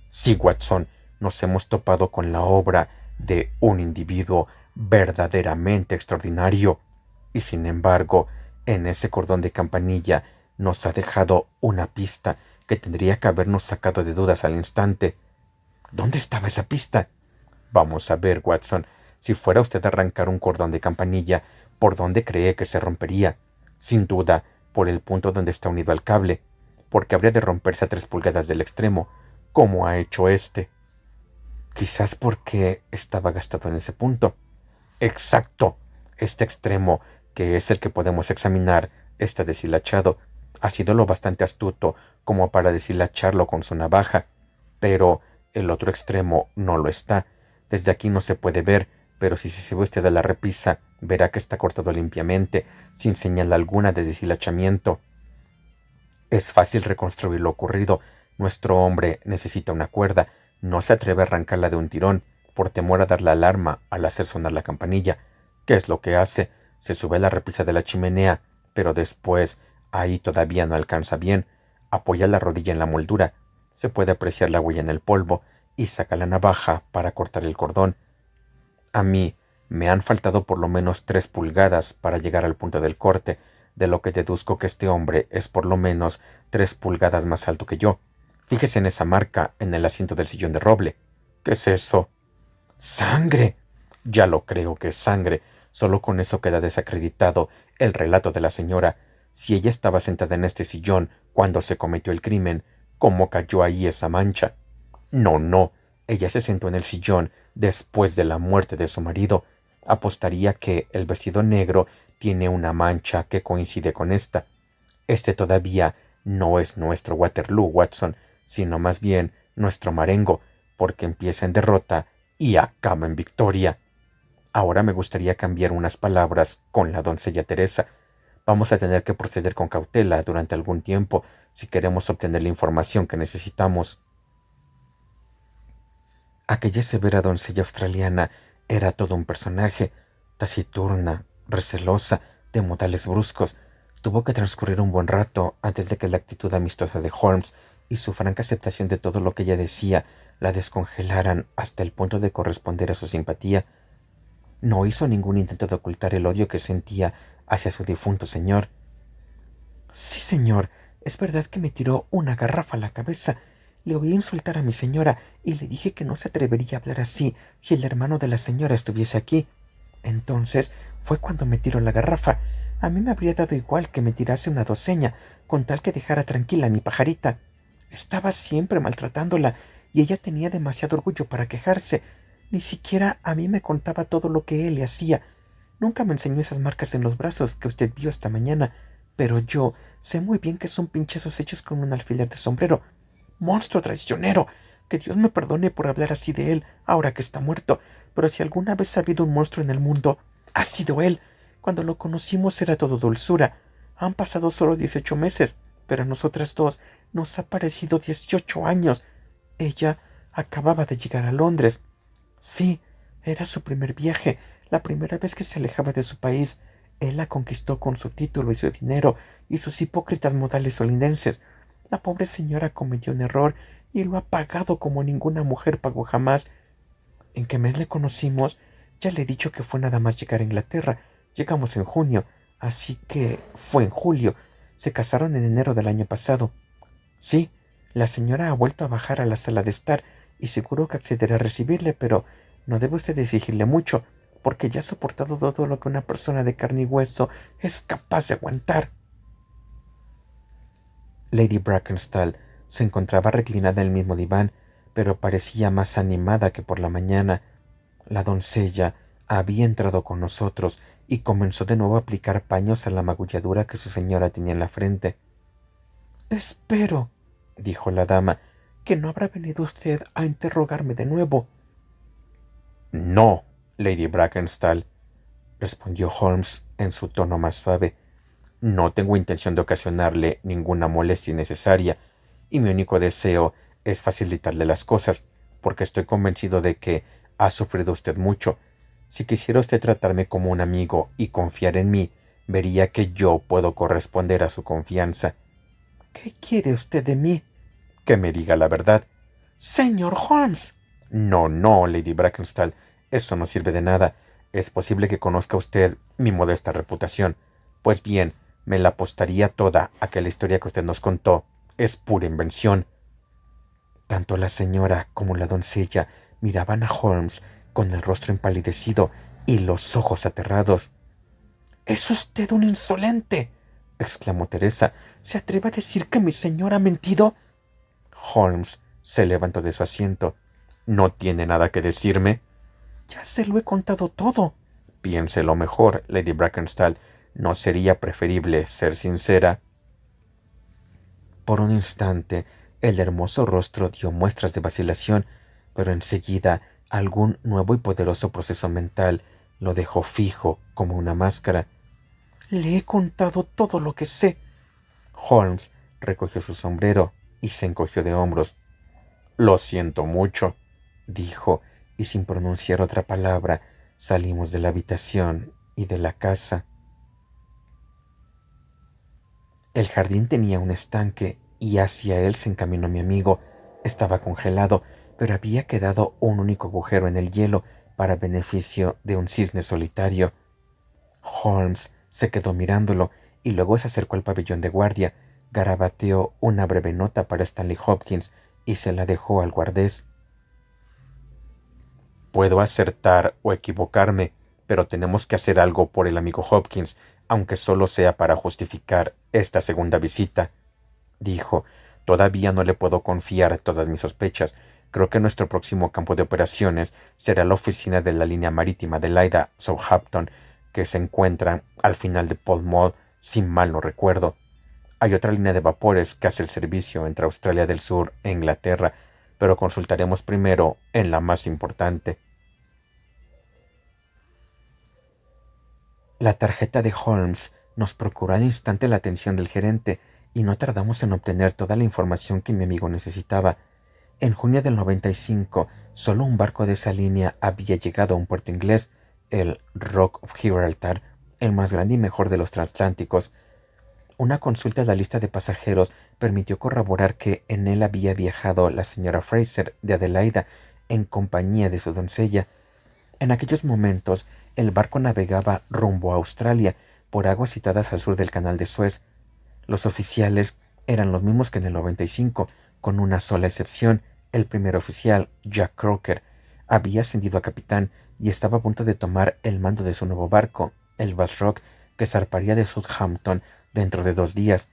Sí, Watson, nos hemos topado con la obra de un individuo verdaderamente extraordinario. Y sin embargo, en ese cordón de campanilla nos ha dejado una pista que tendría que habernos sacado de dudas al instante. ¿Dónde estaba esa pista? Vamos a ver, Watson, si fuera usted a arrancar un cordón de campanilla, ¿por dónde cree que se rompería? Sin duda, por el punto donde está unido al cable, porque habría de romperse a 3 pulgadas del extremo, como ha hecho este. Quizás porque estaba gastado en ese punto. Exacto. Este extremo, que es el que podemos examinar, está deshilachado. Ha sido lo bastante astuto como para deshilacharlo con su navaja, pero el otro extremo no lo está. Desde aquí no se puede ver, pero si se sube usted a la repisa, verá que está cortado limpiamente, sin señal alguna de deshilachamiento. Es fácil reconstruir lo ocurrido. Nuestro hombre necesita una cuerda. No se atreve a arrancarla de un tirón, por temor a dar la alarma al hacer sonar la campanilla. ¿Qué es lo que hace? Se sube a la repisa de la chimenea, pero después Ahí todavía no alcanza bien. Apoya la rodilla en la moldura. Se puede apreciar la huella en el polvo y saca la navaja para cortar el cordón. A mí me han faltado por lo menos 3 pulgadas para llegar al punto del corte, de lo que deduzco que este hombre es por lo menos 3 pulgadas más alto que yo. Fíjese en esa marca en el asiento del sillón de roble. ¿Qué es eso? ¡Sangre! Ya lo creo que es sangre. Solo con eso queda desacreditado el relato de la señora. Si ella estaba sentada en este sillón cuando se cometió el crimen, ¿cómo cayó ahí esa mancha? No, no. Ella se sentó en el sillón después de la muerte de su marido. Apostaría que el vestido negro tiene una mancha que coincide con esta. Este todavía no es nuestro Waterloo, Watson, sino más bien nuestro Marengo, porque empieza en derrota y acaba en victoria. Ahora me gustaría cambiar unas palabras con la doncella Teresa. Vamos a tener que proceder con cautela durante algún tiempo si queremos obtener la información que necesitamos. Aquella severa doncella australiana era todo un personaje, taciturna, recelosa, de modales bruscos. Tuvo que transcurrir un buen rato antes de que la actitud amistosa de Holmes y su franca aceptación de todo lo que ella decía la descongelaran hasta el punto de corresponder a su simpatía. No hizo ningún intento de ocultar el odio que sentía hacia su difunto señor. Sí, señor, es verdad que me tiró una garrafa a la cabeza. Le oí insultar a mi señora y le dije que no se atrevería a hablar así si el hermano de la señora estuviese aquí. Entonces fue cuando me tiró la garrafa. A mí me habría dado igual que me tirase una docena, con tal que dejara tranquila a mi pajarita. Estaba siempre maltratándola, y ella tenía demasiado orgullo para quejarse. Ni siquiera a mí me contaba todo lo que él le hacía. Nunca me enseñó esas marcas en los brazos que usted vio esta mañana, pero yo sé muy bien que son pinchazos hechos con un alfiler de sombrero. ¡Monstruo traicionero! Que Dios me perdone por hablar así de él, ahora que está muerto, pero si alguna vez ha habido un monstruo en el mundo, ha sido él. Cuando lo conocimos era todo dulzura. Han pasado solo 18 meses, pero a nosotras dos nos ha parecido 18 años. Ella acababa de llegar a Londres. Sí, era su primer viaje, la primera vez que se alejaba de su país. Él la conquistó con su título y su dinero y sus hipócritas modales holindenses. La pobre señora cometió un error y lo ha pagado como ninguna mujer pagó jamás. ¿En qué mes le conocimos? Ya le he dicho que fue nada más llegar a Inglaterra. Llegamos en junio, así que fue en julio. Se casaron en enero del año pasado. Sí, la señora ha vuelto a bajar a la sala de estar y seguro que accederá a recibirle, pero no debe usted exigirle mucho, porque ya ha soportado todo lo que una persona de carne y hueso es capaz de aguantar. Lady Brackenstall se encontraba reclinada en el mismo diván, pero parecía más animada que por la mañana. La doncella había entrado con nosotros y comenzó de nuevo a aplicar paños a la magulladura que su señora tenía en la frente. Espero, dijo la dama, que no habrá venido usted a interrogarme de nuevo. No, Lady Brackenstall, respondió Holmes en su tono más suave. No tengo intención de ocasionarle ninguna molestia innecesaria, y mi único deseo es facilitarle las cosas, porque estoy convencido de que ha sufrido usted mucho. Si quisiera usted tratarme como un amigo y confiar en mí, vería que yo puedo corresponder a su confianza. ¿Qué quiere usted de mí? Que me diga la verdad. Señor Holmes. No, no, Lady Brackenstall, eso no sirve de nada. Es posible que conozca usted mi modesta reputación. Pues bien, me la apostaría toda a que la historia que usted nos contó es pura invención. Tanto la señora como la doncella miraban a Holmes con el rostro empalidecido y los ojos aterrados. —¡Es usted un insolente! —exclamó Teresa. —¿Se atreve a decir que mi señora ha mentido? Holmes se levantó de su asiento. —¿No tiene nada que decirme? —Ya se lo he contado todo. —Piénselo mejor, Lady Brackenstall. ¿No sería preferible ser sincera? Por un instante, el hermoso rostro dio muestras de vacilación, pero enseguida algún nuevo y poderoso proceso mental lo dejó fijo como una máscara. —Le he contado todo lo que sé. Holmes recogió su sombrero y se encogió de hombros. —Lo siento mucho —dijo, y sin pronunciar otra palabra salimos de la habitación y de la casa. El jardín tenía un estanque y hacia él se encaminó mi amigo. Estaba congelado, pero había quedado un único agujero en el hielo para beneficio de un cisne solitario. Holmes se quedó mirándolo y luego se acercó al pabellón de guardia, garabateó una breve nota para Stanley Hopkins y se la dejó al guardés. Puedo acertar o equivocarme, pero tenemos que hacer algo por el amigo Hopkins, aunque solo sea para justificar esta segunda visita, dijo. Todavía no le puedo confiar todas mis sospechas. Creo que nuestro próximo campo de operaciones será la oficina de la línea marítima de Lyda Southampton, que se encuentra al final de Pall Mall, si mal no recuerdo. Hay otra línea de vapores que hace el servicio entre Australia del Sur e Inglaterra, pero consultaremos primero en la más importante. La tarjeta de Holmes nos procuró al instante la atención del gerente y no tardamos en obtener toda la información que mi amigo necesitaba. En junio del 95, solo un barco de esa línea había llegado a un puerto inglés, el Rock of Gibraltar, el más grande y mejor de los transatlánticos. Una consulta a la lista de pasajeros permitió corroborar que en él había viajado la señora Fraser de Adelaida en compañía de su doncella. En aquellos momentos, el barco navegaba rumbo a Australia por aguas situadas al sur del canal de Suez. Los oficiales eran los mismos que en el 95, con una sola excepción. El primer oficial, Jack Croker, había ascendido a capitán y estaba a punto de tomar el mando de su nuevo barco, el Bass Rock, que zarparía de Southampton dentro de 2 días.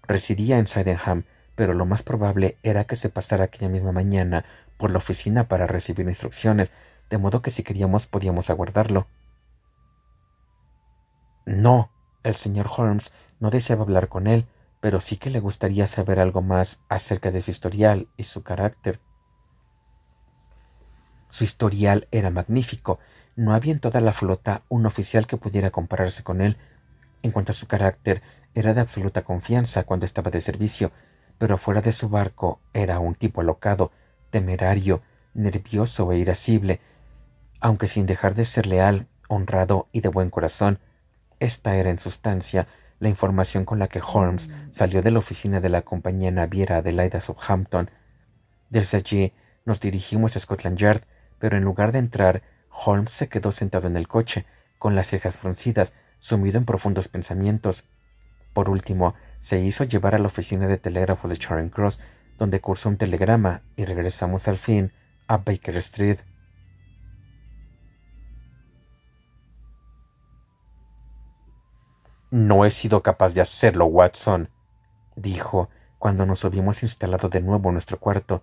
Residía en Sydenham, pero lo más probable era que se pasara aquella misma mañana por la oficina para recibir instrucciones, de modo que si queríamos podíamos aguardarlo. No, el señor Holmes no deseaba hablar con él, pero sí que le gustaría saber algo más acerca de su historial y su carácter. Su historial era magnífico. No había en toda la flota un oficial que pudiera compararse con él. En cuanto a su carácter, era de absoluta confianza cuando estaba de servicio, pero fuera de su barco era un tipo alocado, temerario, nervioso e irascible, aunque sin dejar de ser leal, honrado y de buen corazón. Esta era, en sustancia, la información con la que Holmes salió de la oficina de la compañía naviera Adelaida Southampton. Desde allí nos dirigimos a Scotland Yard, pero en lugar de entrar, Holmes se quedó sentado en el coche, con las cejas fruncidas, sumido en profundos pensamientos. Por último, se hizo llevar a la oficina de telégrafo de Charing Cross, donde cursó un telegrama, y regresamos al fin a Baker Street. No he sido capaz de hacerlo, Watson, dijo, cuando nos hubimos instalado de nuevo en nuestro cuarto.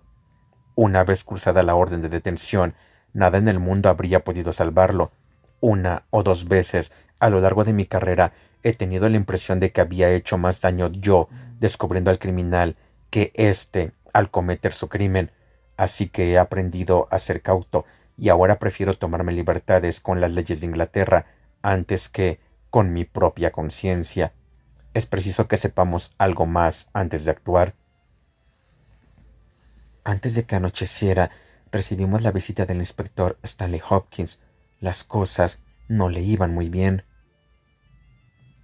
Una vez cruzada la orden de detención, nada en el mundo habría podido salvarlo. Una o dos veces a lo largo de mi carrera he tenido la impresión de que había hecho más daño yo descubriendo al criminal que éste al cometer su crimen. Así que he aprendido a ser cauto y ahora prefiero tomarme libertades con las leyes de Inglaterra antes que con mi propia conciencia. Es preciso que sepamos algo más antes de actuar. Antes de que anocheciera, recibimos la visita del inspector Stanley Hopkins. Las cosas no le iban muy bien.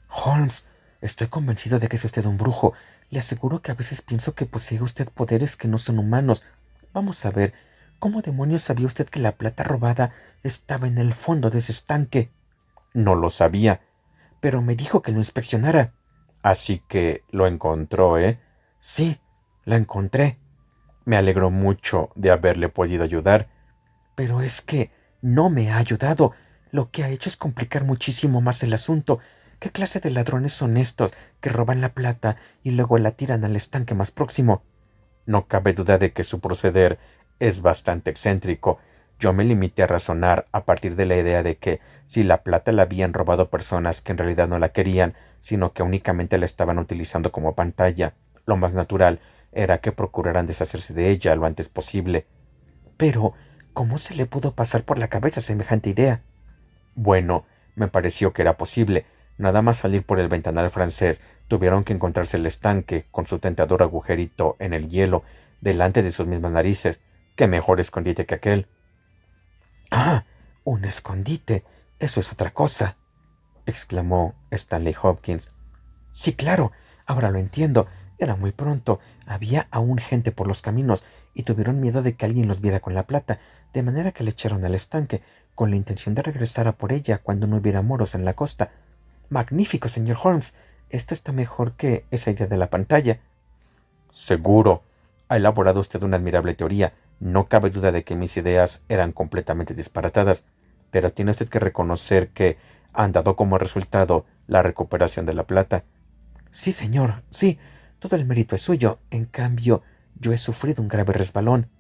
Holmes, estoy convencido de que es usted un brujo. Le aseguro que a veces pienso que posee usted poderes que no son humanos. Vamos a ver, ¿cómo demonios sabía usted que la plata robada estaba en el fondo de ese estanque? No lo sabía. Pero me dijo que lo inspeccionara. Así que lo encontró, ¿eh? Sí, la encontré. Me alegro mucho de haberle podido ayudar. Pero es que no me ha ayudado. Lo que ha hecho es complicar muchísimo más el asunto. ¿Qué clase de ladrones son estos que roban la plata y luego la tiran al estanque más próximo? No cabe duda de que su proceder es bastante excéntrico. Yo me limité a razonar a partir de la idea de que si la plata la habían robado personas que en realidad no la querían, sino que únicamente la estaban utilizando como pantalla, lo más natural era que procuraran deshacerse de ella lo antes posible. Pero, ¿cómo se le pudo pasar por la cabeza semejante idea? Bueno, me pareció que era posible. Nada más salir por el ventanal francés, tuvieron que encontrarse el estanque, con su tentador agujerito en el hielo, delante de sus mismas narices. ¡Qué mejor escondite que aquel! ¡Ah! Un escondite. Eso es otra cosa, exclamó Stanley Hopkins. Sí, claro. Ahora lo entiendo. Era muy pronto. Había aún gente por los caminos y tuvieron miedo de que alguien los viera con la plata, de manera que le echaron al estanque, con la intención de regresar a por ella cuando no hubiera moros en la costa. Magnífico, señor Holmes. Esto está mejor que esa idea de la pantalla. Seguro. Ha elaborado usted una admirable teoría. No cabe duda de que mis ideas eran completamente disparatadas, pero tiene usted que reconocer que han dado como resultado la recuperación de la plata. Sí, señor, sí. Todo el mérito es suyo. En cambio, yo he sufrido un grave resbalón.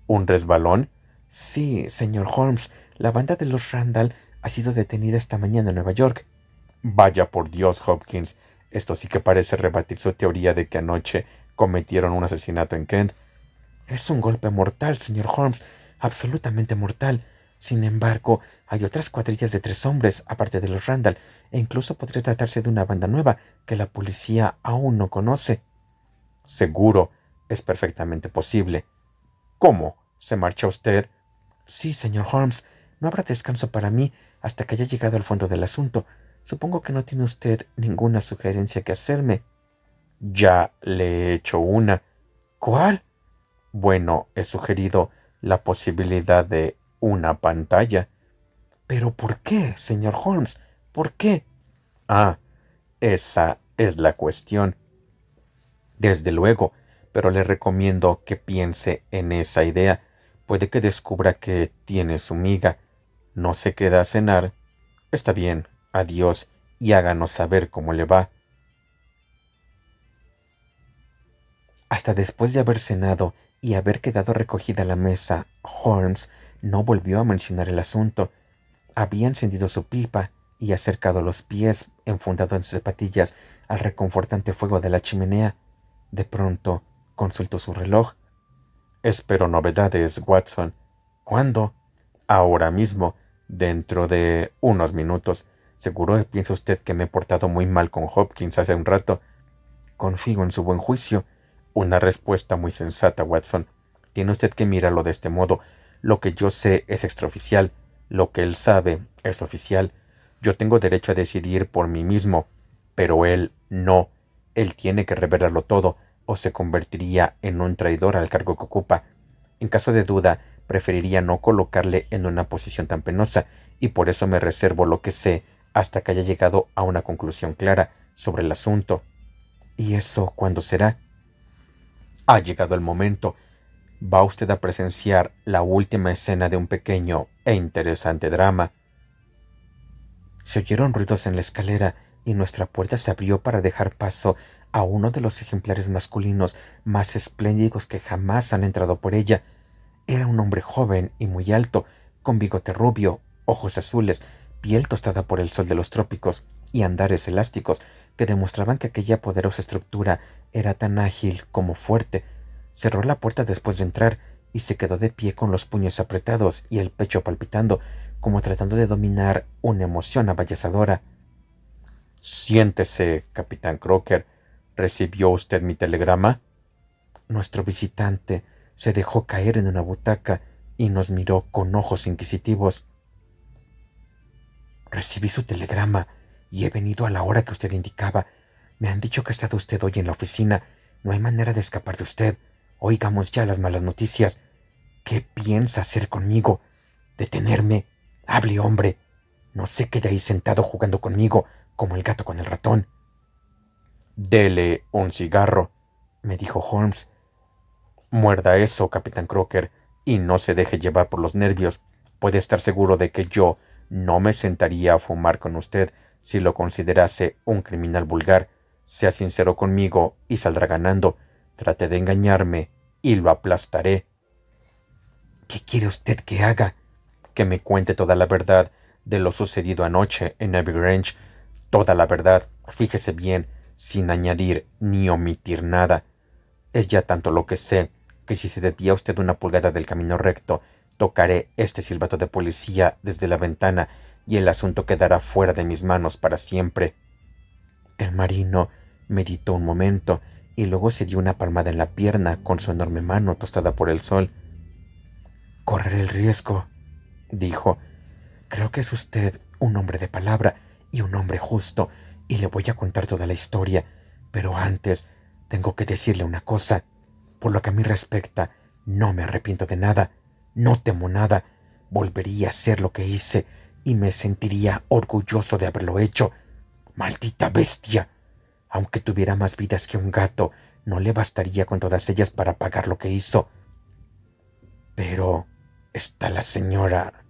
¿Un resbalón? Sí, señor Holmes. La banda de los Randall ha sido detenida esta mañana en Nueva York. Vaya por Dios, Hopkins. Esto sí que parece rebatir su teoría de que anoche cometieron un asesinato en Kent. Es un golpe mortal, señor Holmes, absolutamente mortal. Sin embargo, hay otras cuadrillas de 3 hombres, aparte de los Randall, e incluso podría tratarse de una banda nueva que la policía aún no conoce. Seguro, es perfectamente posible. ¿Cómo? ¿Se marcha usted? Sí, señor Holmes, no habrá descanso para mí hasta que haya llegado al fondo del asunto. Supongo que no tiene usted ninguna sugerencia que hacerme. Ya le he hecho una. ¿Cuál? Bueno, he sugerido la posibilidad de una pantalla. ¿Pero por qué, señor Holmes? ¿Por qué? Ah, esa es la cuestión. Desde luego, pero le recomiendo que piense en esa idea. Puede que descubra que tiene su miga. No se queda a cenar. Está bien, adiós, y háganos saber cómo le va. Hasta después de haber cenado y haber quedado recogida la mesa, Holmes no volvió a mencionar el asunto. Había encendido su pipa y acercado los pies, enfundados en sus zapatillas, al reconfortante fuego de la chimenea. De pronto, consultó su reloj. Espero novedades, Watson. ¿Cuándo? Ahora mismo, dentro de unos minutos. Seguro que piensa usted que me he portado muy mal con Hopkins hace un rato. Confío en su buen juicio. Una respuesta muy sensata, Watson. Tiene usted que mirarlo de este modo. Lo que yo sé es extraoficial. Lo que él sabe es oficial. Yo tengo derecho a decidir por mí mismo, pero él no. Él tiene que revelarlo todo, o se convertiría en un traidor al cargo que ocupa. En caso de duda, preferiría no colocarle en una posición tan penosa, y por eso me reservo lo que sé hasta que haya llegado a una conclusión clara sobre el asunto. ¿Y eso cuándo será? Ha llegado el momento. Va usted a presenciar la última escena de un pequeño e interesante drama. Se oyeron ruidos en la escalera y nuestra puerta se abrió para dejar paso a uno de los ejemplares masculinos más espléndidos que jamás han entrado por ella. Era un hombre joven y muy alto, con bigote rubio, ojos azules, piel tostada por el sol de los trópicos y andares elásticos que demostraban que aquella poderosa estructura era tan ágil como fuerte. Cerró la puerta después de entrar y se quedó de pie con los puños apretados y el pecho palpitando, como tratando de dominar una emoción avasalladora. Siéntese, capitán Crocker. ¿Recibió usted mi telegrama? Nuestro visitante se dejó caer en una butaca y nos miró con ojos inquisitivos. Recibí su telegrama y he venido a la hora que usted indicaba. Me han dicho que ha estado usted hoy en la oficina. No hay manera de escapar de usted. Oigamos ya las malas noticias. ¿Qué piensa hacer conmigo? ¿Detenerme? Hable, hombre. No se quede ahí sentado jugando conmigo como el gato con el ratón. Dele un cigarro, me dijo Holmes. Muerda eso, capitán Crocker, y no se deje llevar por los nervios. Puede estar seguro de que yo no me sentaría a fumar con usted si lo considerase un criminal vulgar. Sea sincero conmigo y saldrá ganando. Trate de engañarme y lo aplastaré. ¿Qué quiere usted que haga? Que me cuente toda la verdad de lo sucedido anoche en Abbey Grange. Toda la verdad, fíjese bien, sin añadir ni omitir nada. Es ya tanto lo que sé, que si se desvía usted una pulgada del camino recto, tocaré este silbato de policía desde la ventana y el asunto quedará fuera de mis manos para siempre. El marino meditó un momento y luego se dio una palmada en la pierna con su enorme mano tostada por el sol. Correré el riesgo, dijo. Creo que es usted un hombre de palabra y un hombre justo, y le voy a contar toda la historia, Pero antes tengo que decirle una cosa. Por lo que a mí respecta, no me arrepiento de nada, no temo nada. Volvería a hacer lo que hice y me sentiría orgulloso de haberlo hecho. ¡Maldita bestia! Aunque tuviera más vidas que un gato, no le bastaría con todas ellas para pagar lo que hizo. Pero está la señora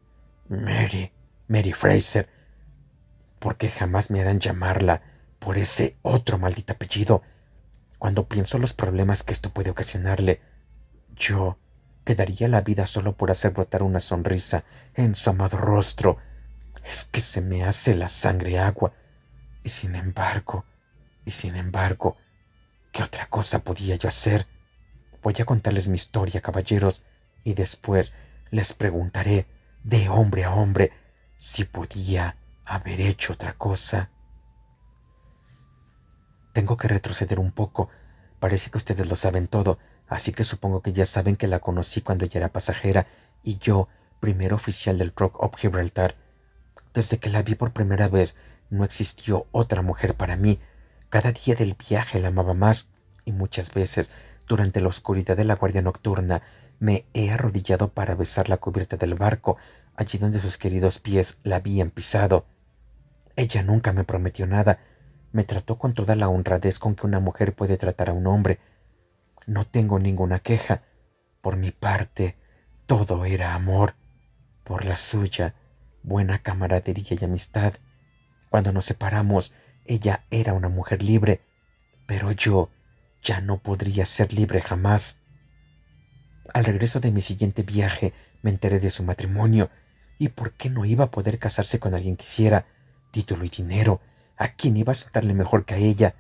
Mary Fraser. ¿Por qué jamás me harán llamarla por ese otro maldito apellido? Cuando pienso los problemas que esto puede ocasionarle, yo quedaría la vida solo por hacer brotar una sonrisa en su amado rostro. Es que se me hace la sangre agua. Y sin embargo, ¿qué otra cosa podía yo hacer? Voy a contarles mi historia, caballeros, y después les preguntaré, de hombre a hombre, si podía haber hecho otra cosa. Tengo que retroceder un poco. Parece que ustedes lo saben todo, así que supongo que ya saben que la conocí cuando ella era pasajera y yo, primer oficial del Rock of Gibraltar. Desde que la vi por primera vez, no existió otra mujer para mí. Cada día del viaje la amaba más y muchas veces, durante la oscuridad de la guardia nocturna, me he arrodillado para besar la cubierta del barco, allí donde sus queridos pies la habían pisado. Ella nunca me prometió nada. Me trató con toda la honradez con que una mujer puede tratar a un hombre. No tengo ninguna queja. Por mi parte, todo era amor. Por la suya, buena camaradería y amistad. Cuando nos separamos, ella era una mujer libre, pero yo ya no podría ser libre jamás. Al regreso de mi siguiente viaje, me enteré de su matrimonio. ¿Y por qué no iba a poder casarse con alguien que quisiera? Título y dinero. ¿A quién iba a sentarle mejor que a ella?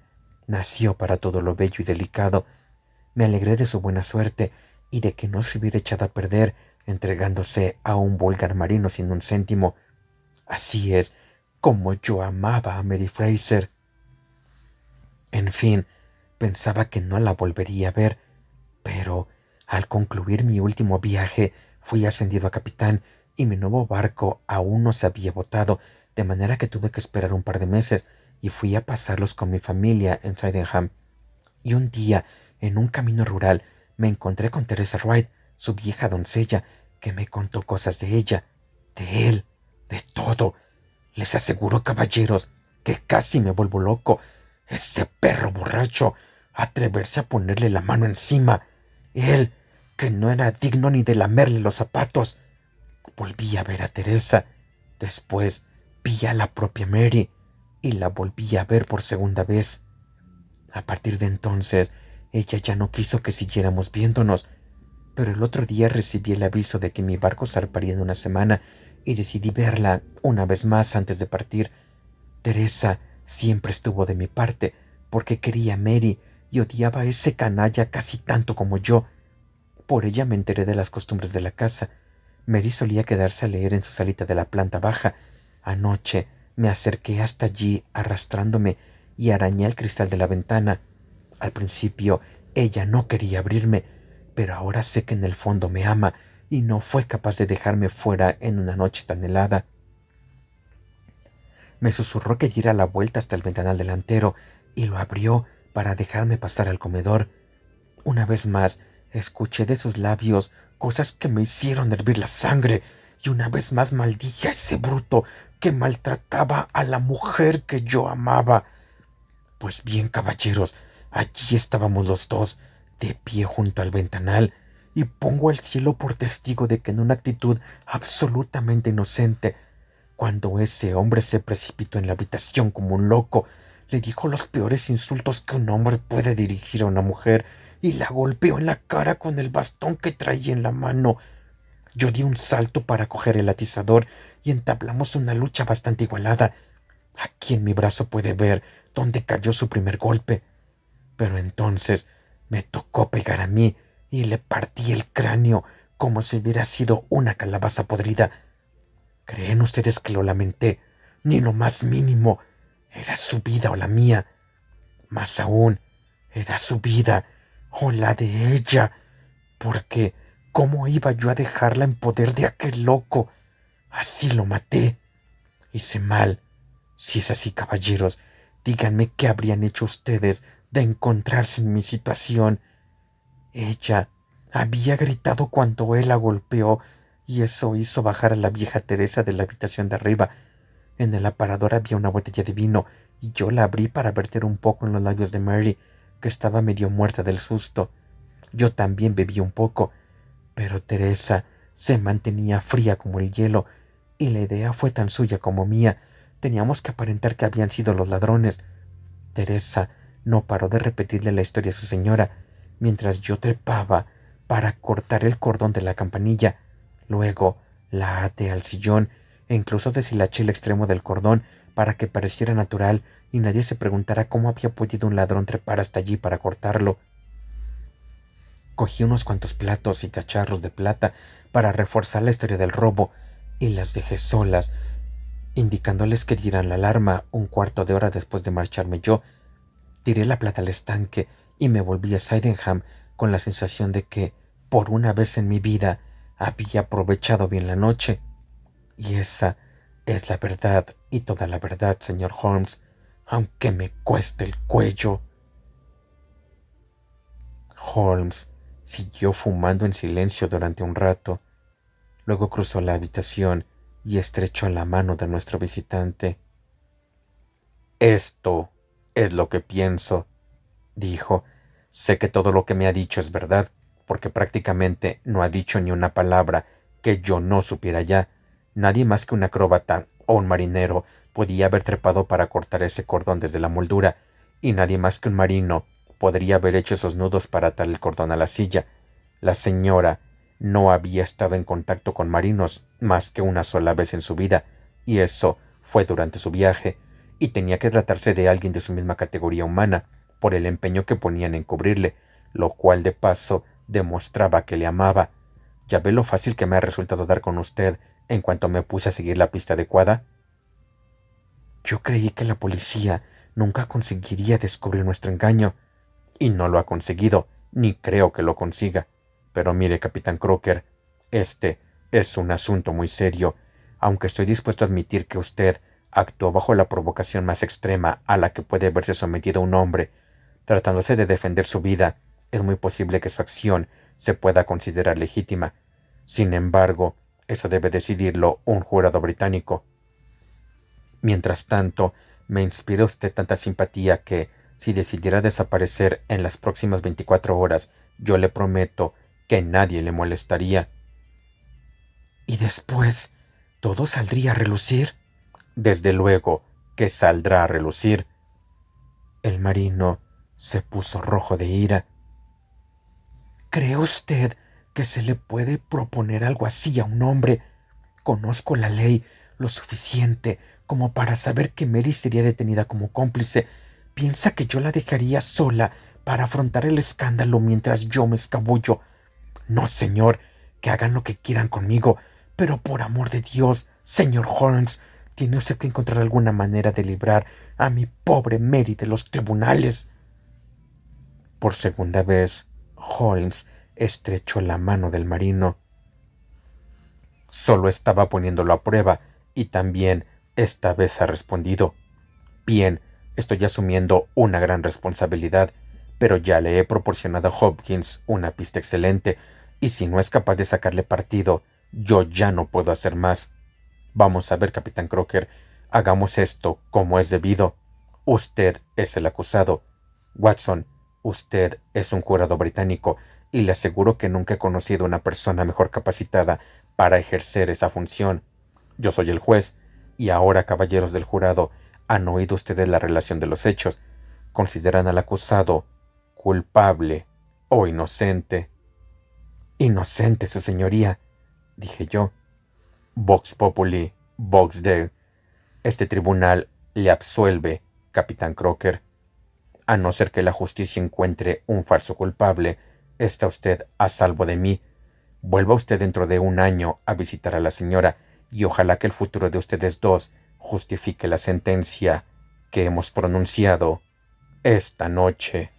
Nació para todo lo bello y delicado. Me alegré de su buena suerte y de que no se hubiera echado a perder entregándose a un vulgar marino sin un céntimo. Así es como yo amaba a Mary Fraser. En fin, pensaba que no la volvería a ver, pero al concluir mi último viaje fui ascendido a capitán y mi nuevo barco aún no se había botado, de manera que tuve que esperar un par de meses y fui a pasarlos con mi familia en Sydenham. Y un día, en un camino rural, me encontré con Teresa Wright, su vieja doncella, que me contó cosas de ella, de él, de todo. Les aseguro, caballeros, que casi me vuelvo loco. Ese perro borracho, atreverse a ponerle la mano encima. Él, que no era digno ni de lamerle los zapatos. Volví a ver a Teresa. Después vi a la propia Mary y la volví a ver por segunda vez. A partir de entonces, ella ya no quiso que siguiéramos viéndonos, pero el otro día recibí el aviso de que mi barco zarparía en una semana y decidí verla una vez más antes de partir. Teresa siempre estuvo de mi parte porque quería a Mary y odiaba a ese canalla casi tanto como yo. Por ella me enteré de las costumbres de la casa. Mary solía quedarse a leer en su salita de la planta baja. Anoche me acerqué hasta allí arrastrándome y arañé el cristal de la ventana. Al principio ella no quería abrirme, pero ahora sé que en el fondo me ama y no fue capaz de dejarme fuera en una noche tan helada. Me susurró que diera la vuelta hasta el ventanal delantero y lo abrió para dejarme pasar al comedor. Una vez más escuché de sus labios cosas que me hicieron hervir la sangre y una vez más maldije a ese bruto que maltrataba a la mujer que yo amaba. Pues bien, caballeros, allí estábamos los dos, de pie junto al ventanal, y pongo al cielo por testigo de que en una actitud absolutamente inocente, cuando ese hombre se precipitó en la habitación como un loco, le dijo los peores insultos que un hombre puede dirigir a una mujer y la golpeó en la cara con el bastón que traía en la mano. Yo di un salto para coger el atizador y entablamos una lucha bastante igualada. Aquí en mi brazo puede ver dónde cayó su primer golpe. Pero entonces me tocó pegar a mí y le partí el cráneo como si hubiera sido una calabaza podrida. ¿Creen ustedes que lo lamenté? Ni lo más mínimo. Era su vida o la mía. Más aún, era su vida o la de ella. Porque, ¿cómo iba yo a dejarla en poder de aquel loco? Así lo maté. Hice mal. Si es así, caballeros, díganme qué habrían hecho ustedes de encontrarse en mi situación. Ella había gritado cuando él la golpeó y eso hizo bajar a la vieja Teresa de la habitación de arriba. En el aparador había una botella de vino y yo la abrí para verter un poco en los labios de Mary, que estaba medio muerta del susto. Yo también bebí un poco, pero Teresa se mantenía fría como el hielo, y la idea fue tan suya como mía. Teníamos que aparentar que habían sido los ladrones. Teresa no paró de repetirle la historia a su señora, mientras yo trepaba para cortar el cordón de la campanilla. Luego la até al sillón e incluso deshilaché el extremo del cordón para que pareciera natural y nadie se preguntara cómo había podido un ladrón trepar hasta allí para cortarlo. Cogí unos cuantos platos y cacharros de plata para reforzar la historia del robo y las dejé solas, indicándoles que dieran la alarma un cuarto de hora después de marcharme yo. Tiré la plata al estanque y me volví a Sydenham con la sensación de que, por una vez en mi vida, había aprovechado bien la noche. Y esa es la verdad y toda la verdad, señor Holmes, aunque me cueste el cuello. Holmes siguió fumando en silencio durante un rato. Luego cruzó la habitación y estrechó la mano de nuestro visitante. Esto es lo que pienso, dijo. Sé que todo lo que me ha dicho es verdad, porque prácticamente no ha dicho ni una palabra que yo no supiera ya. Nadie más que un acróbata o un marinero podía haber trepado para cortar ese cordón desde la moldura, y nadie más que un marino podría haber hecho esos nudos para atar el cordón a la silla. La señora no había estado en contacto con marinos más que una sola vez en su vida, y eso fue durante su viaje, y tenía que tratarse de alguien de su misma categoría humana, por el empeño que ponían en cubrirle, lo cual de paso demostraba que le amaba. ¿Ya ve lo fácil que me ha resultado dar con usted en cuanto me puse a seguir la pista adecuada? Yo creí que la policía nunca conseguiría descubrir nuestro engaño, y no lo ha conseguido, ni creo que lo consiga. Pero mire, capitán Crocker, este es un asunto muy serio, aunque estoy dispuesto a admitir que usted actuó bajo la provocación más extrema a la que puede verse sometido un hombre. Tratándose de defender su vida, es muy posible que su acción se pueda considerar legítima. Sin embargo, eso debe decidirlo un jurado británico. Mientras tanto, me inspira usted tanta simpatía que, si decidiera desaparecer en las próximas 24 horas, yo le prometo que nadie le molestaría. ¿Y después todo saldría a relucir? Desde luego que saldrá a relucir. El marino se puso rojo de ira. ¿Cree usted que se le puede proponer algo así a un hombre? Conozco la ley lo suficiente como para saber que Mary sería detenida como cómplice. ¿Piensa que yo la dejaría sola para afrontar el escándalo mientras yo me escabullo? No, señor, que hagan lo que quieran conmigo, pero por amor de Dios, señor Holmes, tiene usted que encontrar alguna manera de librar a mi pobre Mary de los tribunales. Por segunda vez, Holmes estrechó la mano del marino. Solo estaba poniéndolo a prueba, y también esta vez ha respondido. Bien, estoy asumiendo una gran responsabilidad, pero ya le he proporcionado a Hopkins una pista excelente, y si no es capaz de sacarle partido, yo ya no puedo hacer más. Vamos a ver, capitán Crocker, hagamos esto como es debido. Usted es el acusado. Watson, usted es un jurado británico, y le aseguro que nunca he conocido una persona mejor capacitada para ejercer esa función. Yo soy el juez, y ahora, caballeros del jurado, han oído ustedes la relación de los hechos. ¿Consideran al acusado culpable o inocente? Inocente, su señoría, dije yo. Vox populi, vox Dei. Este tribunal le absuelve, capitán Crocker. A no ser que la justicia encuentre un falso culpable, está usted a salvo de mí. Vuelva usted dentro de un año a visitar a la señora, y ojalá que el futuro de ustedes dos justifique la sentencia que hemos pronunciado esta noche.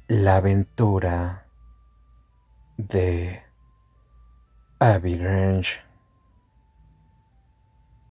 La aventura de Abby Grange.